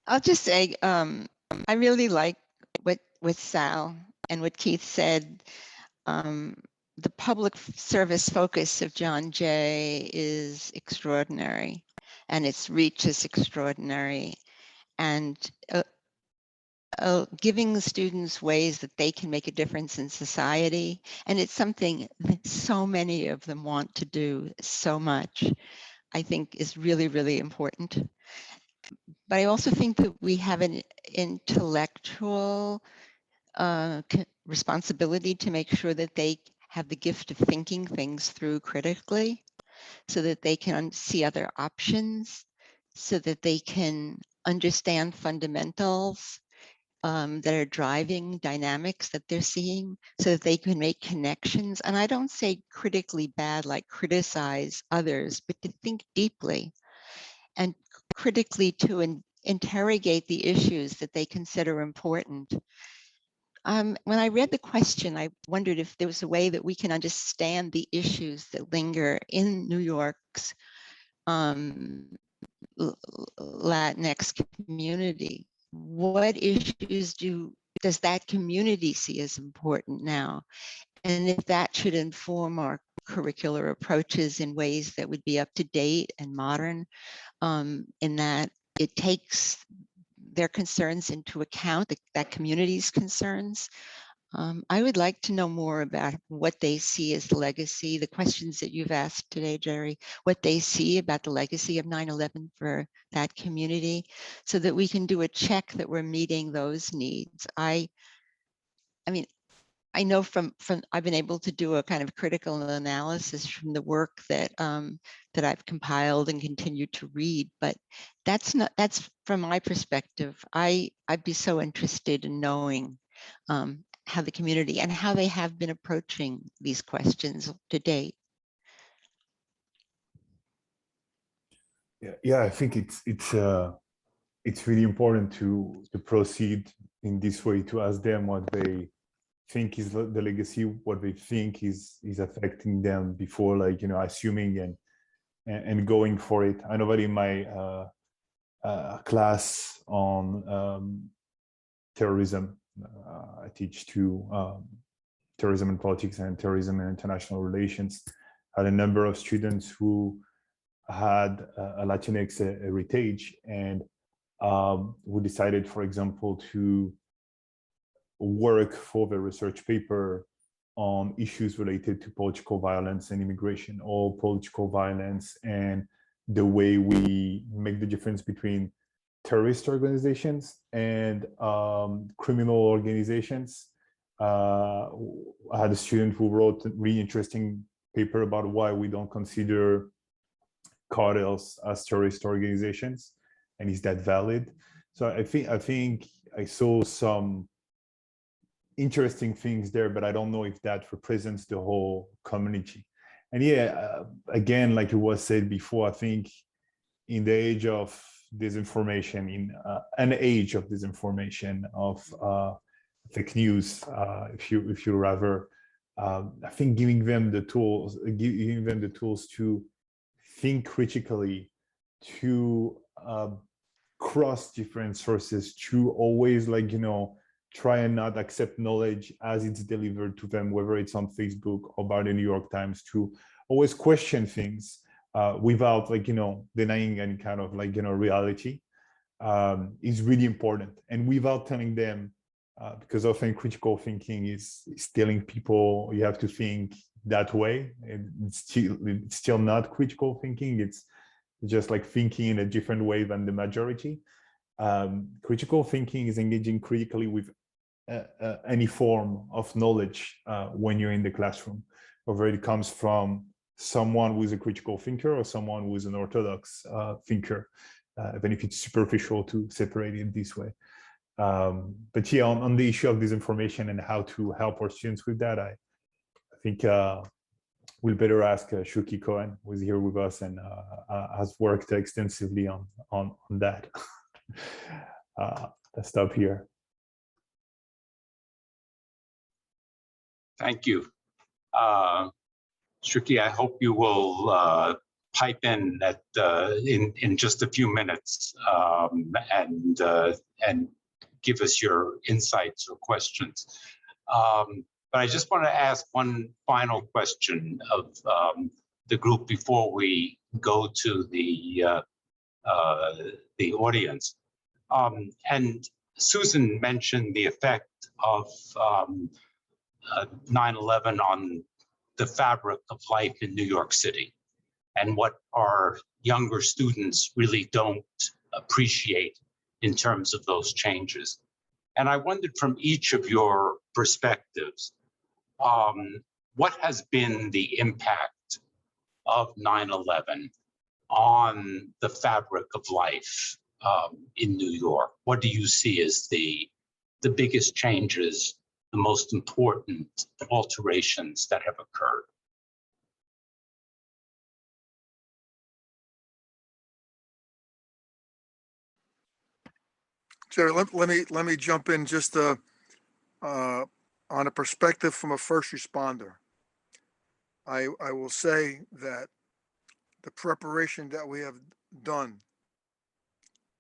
I'll just say, I really like what Sal and what Keith said. The public service focus of John Jay is extraordinary, and its reach is extraordinary. And giving the students ways that they can make a difference in society. And it's something that so many of them want to do so much, I think is really, really important. But I also think that we have an intellectual responsibility to make sure that they have the gift of thinking things through critically, so that they can see other options, so that they can understand fundamentals that are driving dynamics that they're seeing, so that they can make connections. And I don't say critically bad, like criticize others, but to think deeply and critically to interrogate the issues that they consider important. When I read the question, I wondered if there was a way that we can understand the issues that linger in New York's Latinx community. What issues does that community see as important now? And if that should inform our curricular approaches in ways that would be up to date and modern, in that it takes their concerns into account, that community's concerns. I would like to know more about what they see as the legacy, the questions that you've asked today, Jerry, what they see about the legacy of 9/11 for that community, so that we can do a check that we're meeting those needs. I mean, I know from I've been able to do a kind of critical analysis from the work that that I've compiled and continue to read, but that's from my perspective. I'd be so interested in knowing how the community and how they have been approaching these questions to date. Yeah, I think it's really important to proceed in this way, to ask them what they think is the legacy, what they think is affecting them, before, like, you know, assuming and going for it. I know that in my class on terrorism, I teach terrorism and politics and terrorism and international relations, had a number of students who had a Latinx heritage, and who decided, for example, to work for the research paper on issues related to political violence and immigration, or political violence and the way we make the difference between terrorist organizations and criminal organizations. I had a student who wrote a really interesting paper about why we don't consider cartels as terrorist organizations, and is that valid? So I think I saw some interesting things there, but I don't know if that represents the whole community. And yeah, again, like it was said before, I think in the age of disinformation, in an age of disinformation, of fake news, if you rather, I think giving them the tools to think critically, to cross different sources, to always, like, try and not accept knowledge as it's delivered to them, whether it's on Facebook or by the New York Times, to always question things without, like, denying any kind of, like, reality, is really important. And without telling them, because often critical thinking is telling people you have to think that way. It's still not critical thinking. It's just like thinking in a different way than the majority. Critical thinking is engaging critically with any form of knowledge when you're in the classroom, whether it comes from someone who is a critical thinker or someone who is an orthodox thinker, even if it's superficial to separate it this way. But yeah, on the issue of disinformation and how to help our students with that, I think we'll better ask Shuki Cohen, who is here with us and has worked extensively on that. Let's stop here. Thank you. Shuki, I hope you will pipe in at in just a few minutes and give us your insights or questions. But I just want to ask one final question of the group before we go to the audience. And Susan mentioned the effect of 9/11 on the fabric of life in New York City, and what our younger students really don't appreciate in terms of those changes. And I wondered, from each of your perspectives, what has been the impact of 9/11 on the fabric of life in New York? What do you see as the biggest changes, the most important alterations that have occurred? Jerry, let me jump in just on a perspective from a first responder. I will say that the preparation that we have done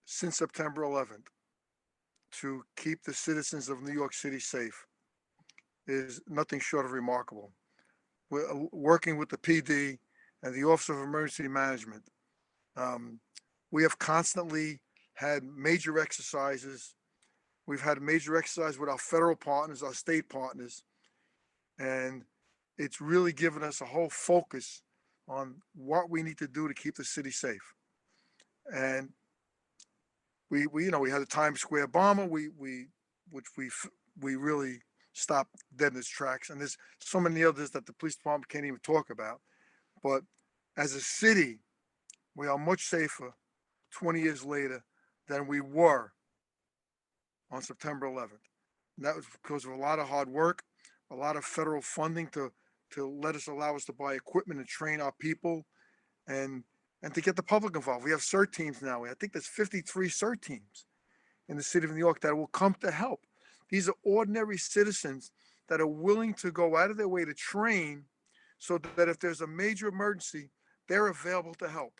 since September 11th to keep the citizens of New York City safe is nothing short of remarkable. We're working with the PD and the Office of Emergency Management. We have constantly had major exercises. We've had major exercise with our federal partners, our state partners, and it's really given us a whole focus on what we need to do to keep the city safe. And we had the Times Square bomber, which we really stopped dead in its tracks. And there's so many others that the police department can't even talk about. But as a city, we are much safer 20 years later than we were on September 11th. And that was because of a lot of hard work, a lot of federal funding to allow us to buy equipment and train our people, and to get the public involved. We have CERT teams now. I think there's 53 CERT teams in the city of New York that will come to help. These are ordinary citizens that are willing to go out of their way to train so that if there's a major emergency, they're available to help.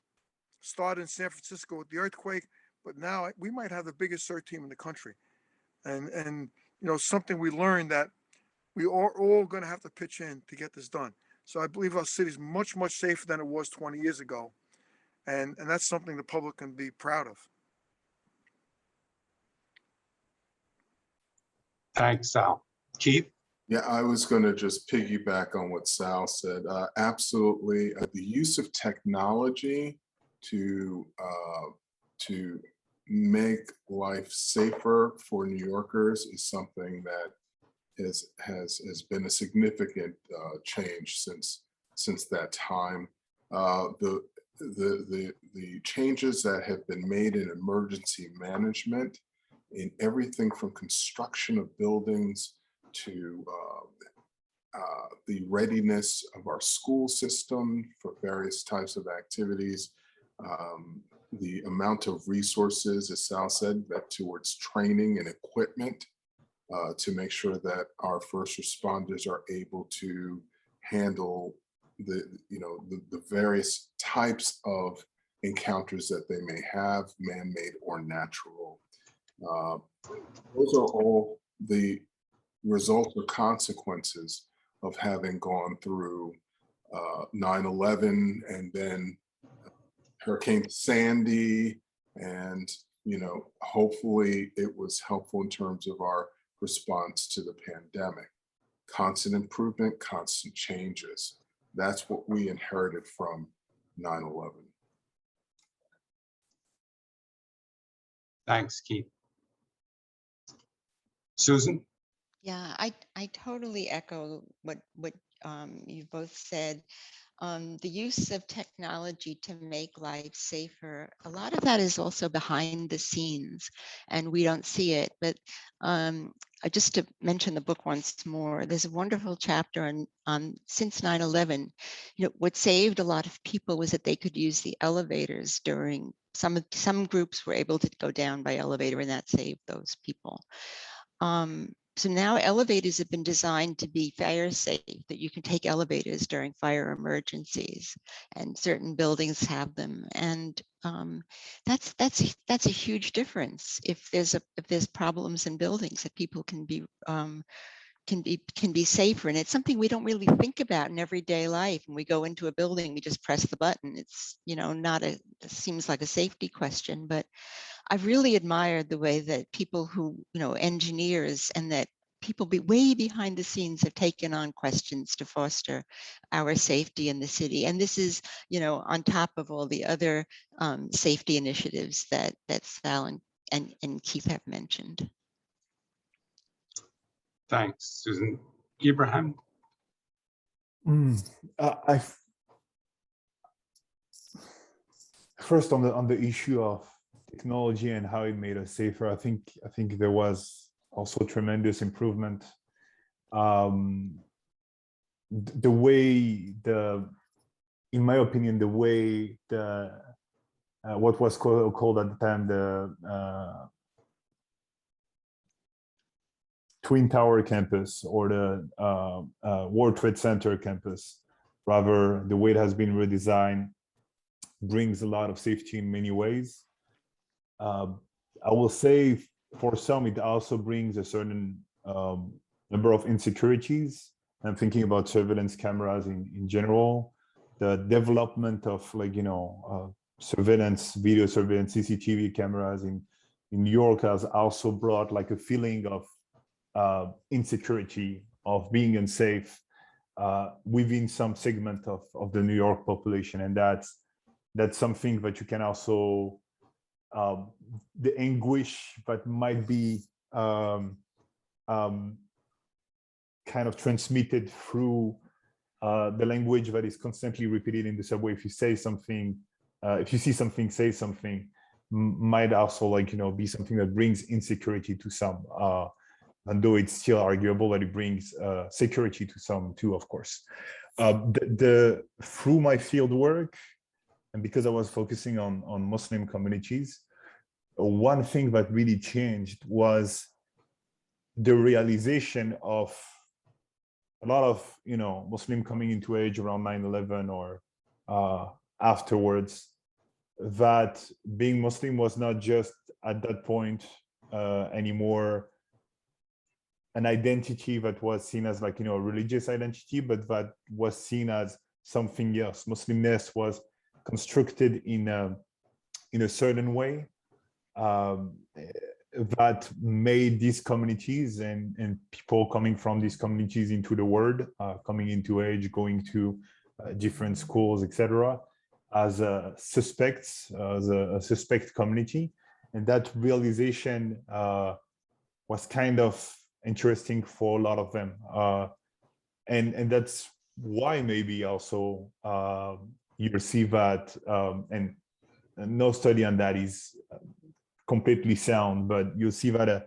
Started in San Francisco with the earthquake, but now we might have the biggest CERT team in the country. And something we learned, that we are all going to have to pitch in to get this done. So I believe our city is much, much safer than it was 20 years ago. And that's something the public can be proud of. Thanks, Sal. Keith? Yeah, I was going to just piggyback on what Sal said. Absolutely, the use of technology to make life safer for New Yorkers is something that has been a significant change since that time. The changes that have been made in emergency management, in everything from construction of buildings to the readiness of our school system for various types of activities, the amount of resources, as Sal said, that towards training and equipment to make sure that our first responders are able to handle the various types of encounters that they may have, man-made or natural. Those are all the results or consequences of having gone through 9/11 and then Hurricane Sandy, and hopefully it was helpful in terms of our response to the pandemic. Constant improvement, constant changes. That's what we inherited from 9/11. Thanks, Keith. Susan? Yeah, I totally echo what you both said. The use of technology to make life safer, a lot of that is also behind the scenes and we don't see it. But just to mention the book once more, there's a wonderful chapter on since 9/11, what saved a lot of people was that they could use the elevators during some groups were able to go down by elevator, and that saved those people. So now elevators have been designed to be fire safe, that you can take elevators during fire emergencies, and certain buildings have them. And that's a huge difference. If there's problems in buildings, that people can be safer. And it's something we don't really think about in everyday life. When we go into a building, we just press the button. It's it seems like a safety question, but I've really admired the way that people who, engineers and that people way behind the scenes have taken on questions to foster our safety in the city. And this is, on top of all the other safety initiatives that Sal and Keith have mentioned. Thanks, Susan. Ibrahim? First on the issue of technology and how it made us safer, I think there was also tremendous improvement. The way in my opinion, the way what was called at the time the Twin Tower campus or the World Trade Center campus, rather the way it has been redesigned brings a lot of safety in many ways. I will say for some, it also brings a certain number of insecurities. I'm thinking about surveillance cameras in general, the development of surveillance, video surveillance, CCTV cameras in New York has also brought like a feeling of insecurity, of being unsafe within some segment of the New York population. And that's something that you can also the anguish that might be kind of transmitted through the language that is constantly repeated in the subway. If you say something, if you see something, say something, might also be something that brings insecurity to some, and though it's still arguable that it brings security to some too, of course. Through my field work, and because I was focusing on Muslim communities, one thing that really changed was the realization of a lot of Muslim coming into age around 9/11 or afterwards, that being Muslim was not just at that point anymore an identity that was seen as a religious identity, but that was seen as something else. Muslimness was constructed in a certain way, that made these communities and people coming from these communities into the world, coming into age, going to different schools, etc., as suspects, as a suspect community. And that realization was kind of interesting for a lot of them. And that's why maybe also you see that, and no study on that is completely sound, but you'll see that a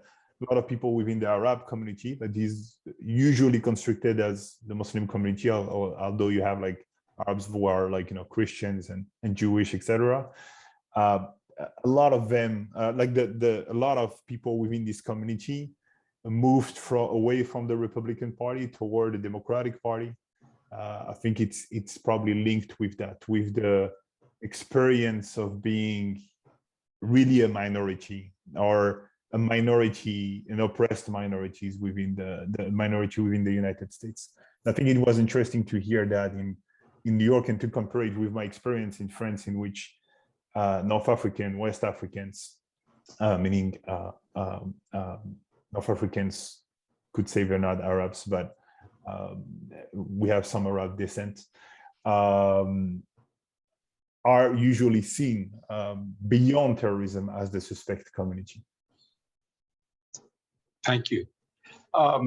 lot of people within the Arab community that is usually constructed as the Muslim community, although you have like Arabs who are like, Christians and Jewish, etc. A lot of them, like a lot of people within this community moved away from the Republican Party toward the Democratic Party. I think it's probably linked with that, with the experience of being really a minority, or a minority and oppressed minorities within the minority within the United States. I think it was interesting to hear that in New York, and to compare it with my experience in France, in which North African, West Africans, meaning North Africans could say they're not Arabs, but we have some Arab descent, are usually seen beyond terrorism as the suspect community. Thank you. I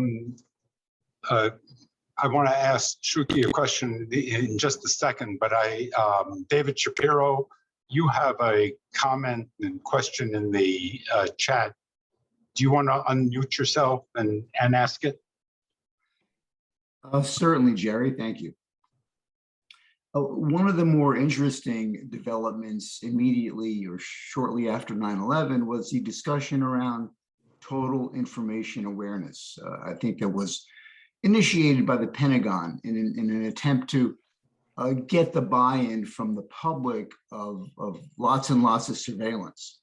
want to ask Shuki a question in just a second, but David Shapiro, you have a comment and question in the chat. Do you want to unmute yourself and ask it? Certainly, Jerry, thank you. One of the more interesting developments immediately or shortly after 9/11 was the discussion around total information awareness. I think it was initiated by the Pentagon in an attempt to get the buy-in from the public of lots and lots of surveillance.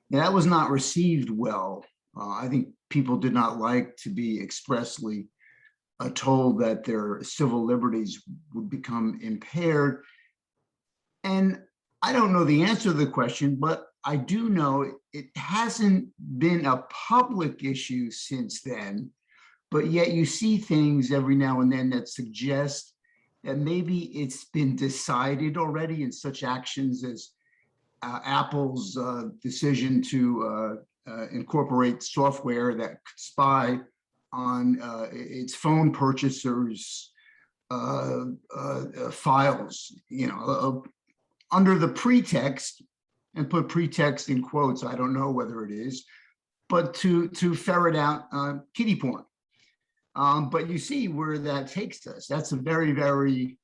Now, that was not received well. I think people did not like to be expressly told that their civil liberties would become impaired. And I don't know the answer to the question, but I do know it hasn't been a public issue since then, but yet you see things every now and then that suggest that maybe it's been decided already in such actions as Apple's decision to incorporate software that could spy on its phone purchasers' files, under the pretext, and put pretext in quotes, I don't know whether it is, but to ferret out kiddie porn. But you see where that takes us. That's a very, very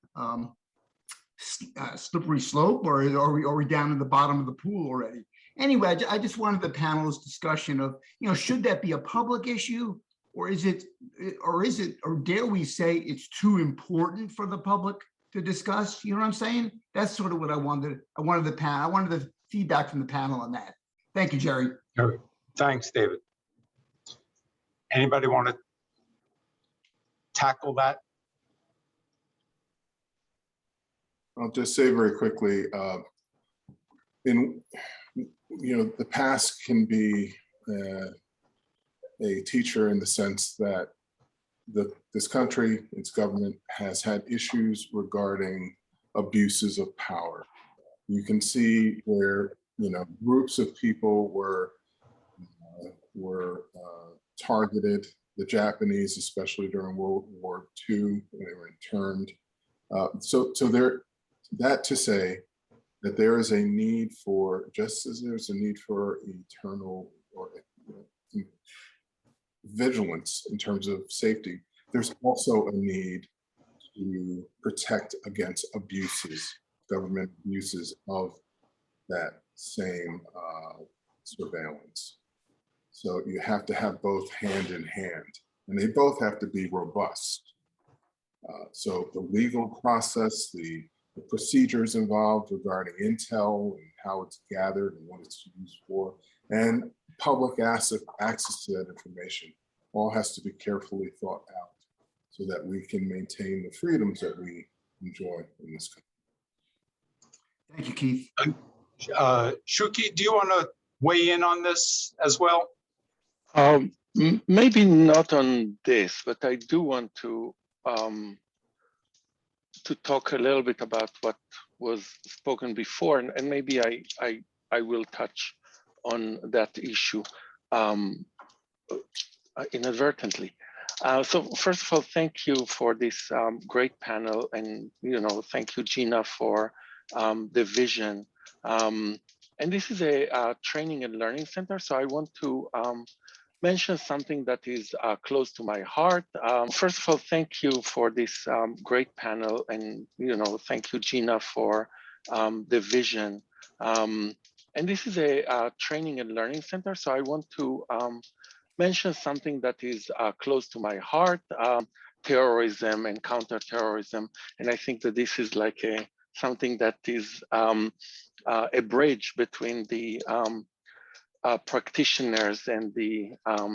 slippery slope, or are we down in the bottom of the pool already? Anyway, I just wanted the panelist discussion of, should that be a public issue? Or or dare we say it's too important for the public to discuss? You know what I'm saying? That's sort of what I wanted the feedback from the panel on that. Thank you, Jerry. All right. Thanks, David. Anybody want to tackle that? I'll just say very quickly, the past can be a teacher in the sense that this country, its government, has had issues regarding abuses of power. You can see where groups of people were targeted. The Japanese, especially during World War II, they were interned. So that to say that there is a need for, just as there's a need for eternal or vigilance in terms of safety, there's also a need to protect against abuses, government abuses of that same surveillance. So you have to have both hand in hand, and they both have to be robust. So the legal process, the procedures involved regarding intel and how it's gathered and what it's used for, and public access to that information all has to be carefully thought out so that we can maintain the freedoms that we enjoy in this country. Thank you, Keith. Shuki, do you want to weigh in on this as well? Maybe not on this, but I do want to talk a little bit about what was spoken before, and maybe I will touch on that issue inadvertently. So first of all, thank you for this great panel, and thank you, Gina, for the vision. And this is a training and learning center, so I want to mention something that is close to my heart. First of all, thank you for this great panel, and thank you, Gina, for the vision. And this is a training and learning center, so I want to mention something that is close to my heart: terrorism and counterterrorism. And I think that this is like something that is a bridge between the practitioners and the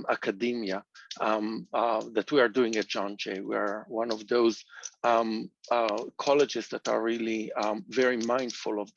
academia that we are doing at John Jay. We are one of those colleges that are really very mindful of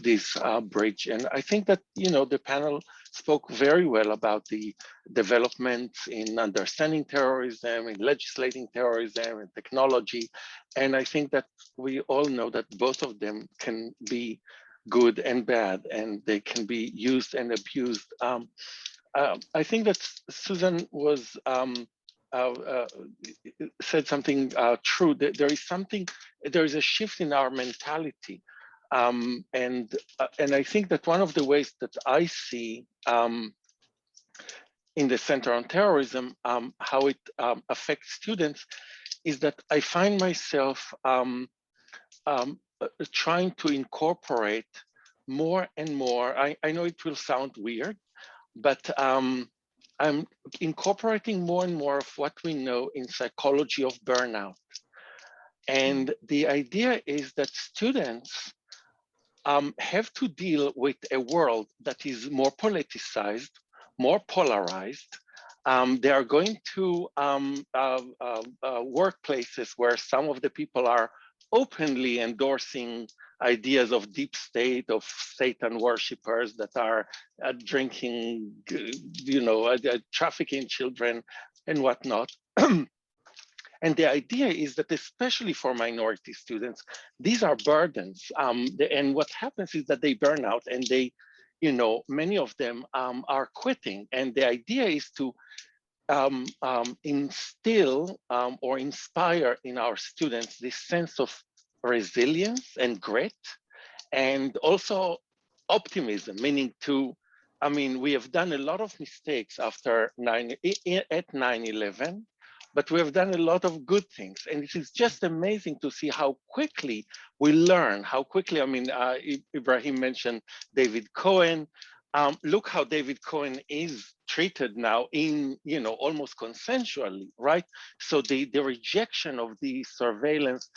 this bridge. And I think that the panel spoke very well about the developments in understanding terrorism, in legislating terrorism, and technology. And I think that we all know that both of them can be good and bad, and they can be used and abused. I think that Susan was said something true. That there is a shift in our mentality, and I think that one of the ways that I see in the Center on Terrorism how it affects students is that I find myself trying to incorporate more and more. I know it will sound weird, but I'm incorporating more and more of what we know in psychology of burnout. And the idea is that students have to deal with a world that is more politicized, more polarized. They are going to workplaces where some of the people are openly endorsing ideas of deep state, of Satan worshippers that are drinking, trafficking children and whatnot. And the idea is that, especially for minority students, these are burdens. And what happens is that they burn out, and they, many of them are quitting. And the idea is to instill or inspire in our students this sense of resilience and grit, and also optimism, meaning we have done a lot of mistakes after 9/11, but we have done a lot of good things. And it is just amazing to see how quickly we learn, how quickly, Ibrahim mentioned David Cohen. Look how David Cohen is treated now in, almost consensually, right? So the rejection of the surveillance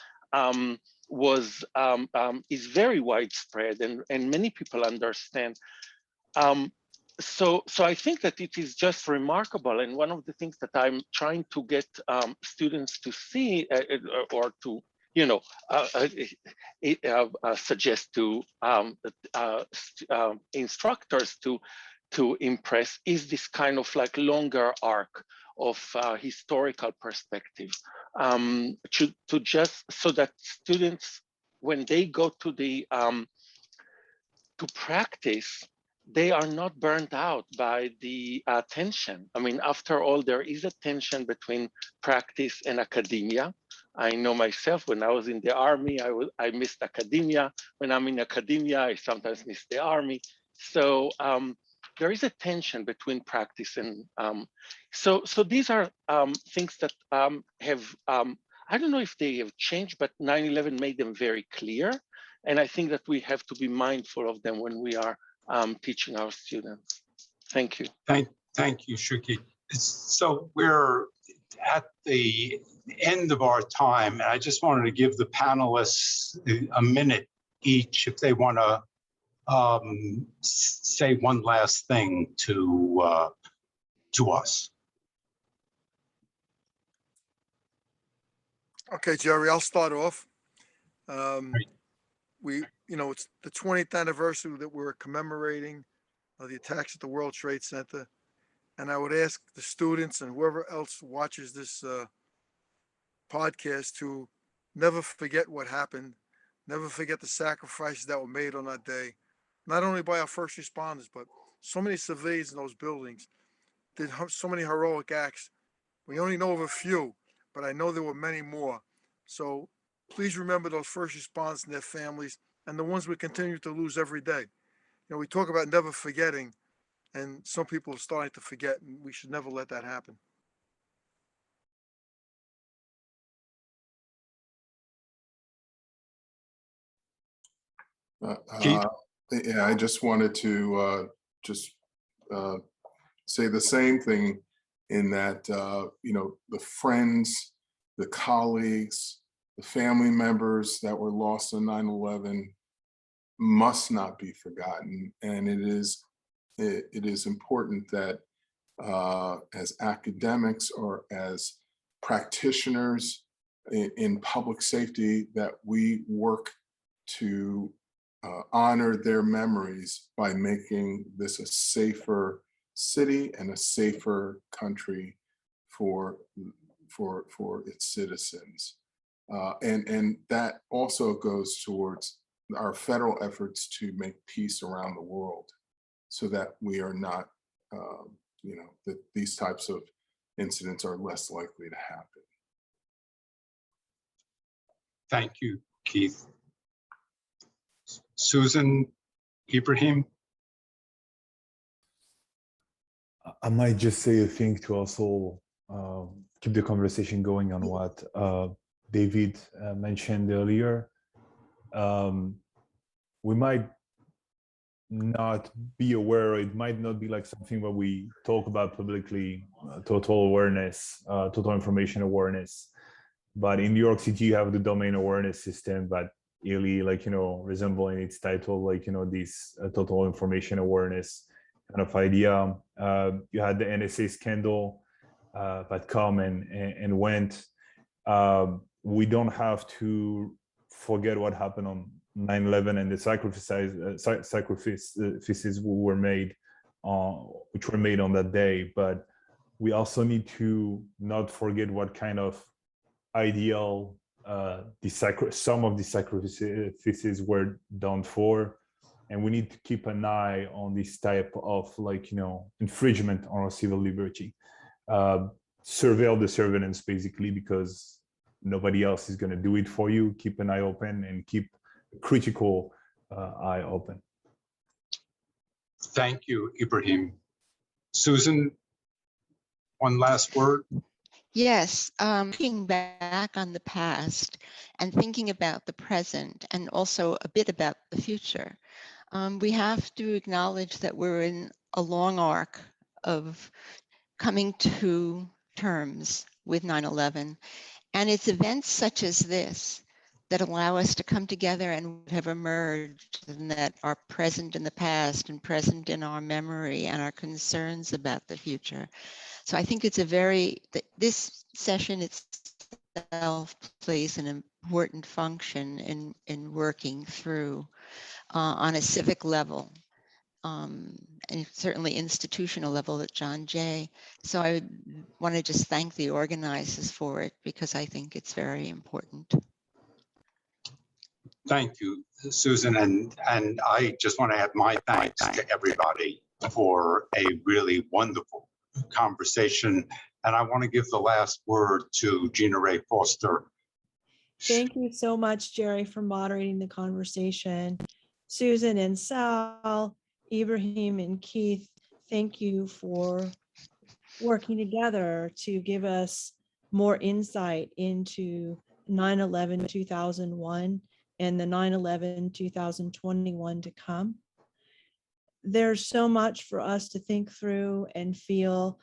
is very widespread, and many people understand. So I think that it is just remarkable. And one of the things that I'm trying to get students to see or to, suggest to instructors to impress is this kind of like longer arc of historical perspective, to just so that students, when they go to the to practice, they are not burnt out by the tension. After all, there is a tension between practice and academia. I know myself, when I was in the army, I missed academia. When I'm in academia, I sometimes miss the army. So there is a tension between practice and, so these are things that have, I don't know if they have changed, but 9/11 made them very clear. And I think that we have to be mindful of them when we are teaching our students. Thank you. Thank you, Shuki. So we're at the end of our time, and I just wanted to give the panelists a minute each if they want to say one last thing to us. Okay, Jerry, I'll start off. It's the 20th anniversary that we're commemorating the attacks at the World Trade Center. And I would ask the students and whoever else watches this podcast to never forget what happened, never forget the sacrifices that were made on that day, not only by our first responders, but so many civilians in those buildings did so many heroic acts. We only know of a few, but I know there were many more. So please remember those first responders and their families and the ones we continue to lose every day. You know, we talk about never forgetting, and some people are starting to forget, and we should never let that happen. Keith? Yeah, I just wanted to say the same thing in that, you know, the friends, the colleagues, the family members that were lost in 9/11 must not be forgotten. And it is important that as academics or as practitioners in public safety, that we work to honor their memories by making this a safer city and a safer country for its citizens. And that also goes towards our federal efforts to make peace around the world, so that we are not, you know, that these types of incidents are less likely to happen. Thank you, Keith. Susan, Ibrahim? I might just say a thing to also keep the conversation going on what David mentioned earlier. We might not be aware, it might not be like something that we talk about publicly, total awareness, total information awareness. But in New York City, you have the domain awareness system that really, like, you know, resemble in its title, like, you know, this total information awareness kind of idea. You had the NSA scandal that come and went. We don't have to forget what happened on 9/11 and the sacrifices were made, which were made on that day. But we also need to not forget what kind of ideal some of the sacrifices were done for, and we need to keep an eye on this type of, like, you know, infringement on our civil liberty. Surveil the surveillance, basically, because nobody else is going to do it for you. Keep an eye open and keep a critical eye open. Thank you, Ibrahim. Susan, one last word. Yes, looking back on the past and thinking about the present and also a bit about the future, we have to acknowledge that we're in a long arc of coming to terms with 9/11. And it's events such as this that allow us to come together and have emerged and that are present in the past and present in our memory and our concerns about the future. So I think it's this session itself plays an important function in working through on a civic level, and certainly institutional level at John Jay. So I want to just thank the organizers for it, because I think it's very important. Thank you, Susan. And I just want to add my thanks to everybody for a really wonderful conversation. And I want to give the last word to Gina Ray Foster. Thank you so much, Jerry, for moderating the conversation. Susan and Sal, Ibrahim and Keith, thank you for working together to give us more insight into 9/11/2001 and the 9/11/2021 to come. There's so much for us to think through and feel.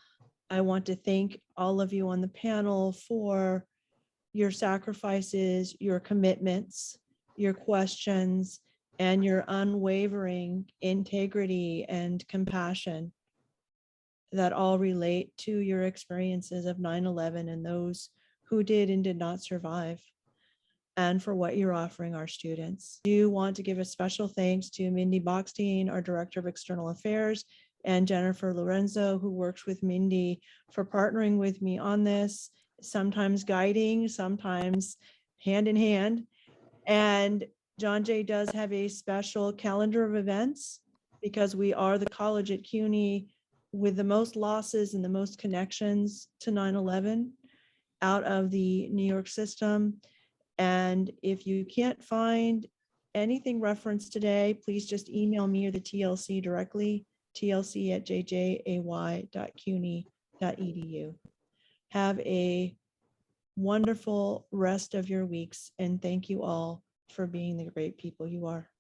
I want to thank all of you on the panel for your sacrifices, your commitments, your questions, and your unwavering integrity and compassion that all relate to your experiences of 9/11 and those who did and did not survive, and for what you're offering our students. I do want to give a special thanks to Mindy Boxteen, our Director of External Affairs, and Jennifer Lorenzo, who works with Mindy, for partnering with me on this, sometimes guiding, sometimes hand in hand. And John Jay does have a special calendar of events because we are the college at CUNY with the most losses and the most connections to 9/11 out of the New York system. And if you can't find anything referenced today, please just email me or the TLC directly, tlc@jjay.cuny.edu. Have a wonderful rest of your weeks, and thank you all for being the great people you are.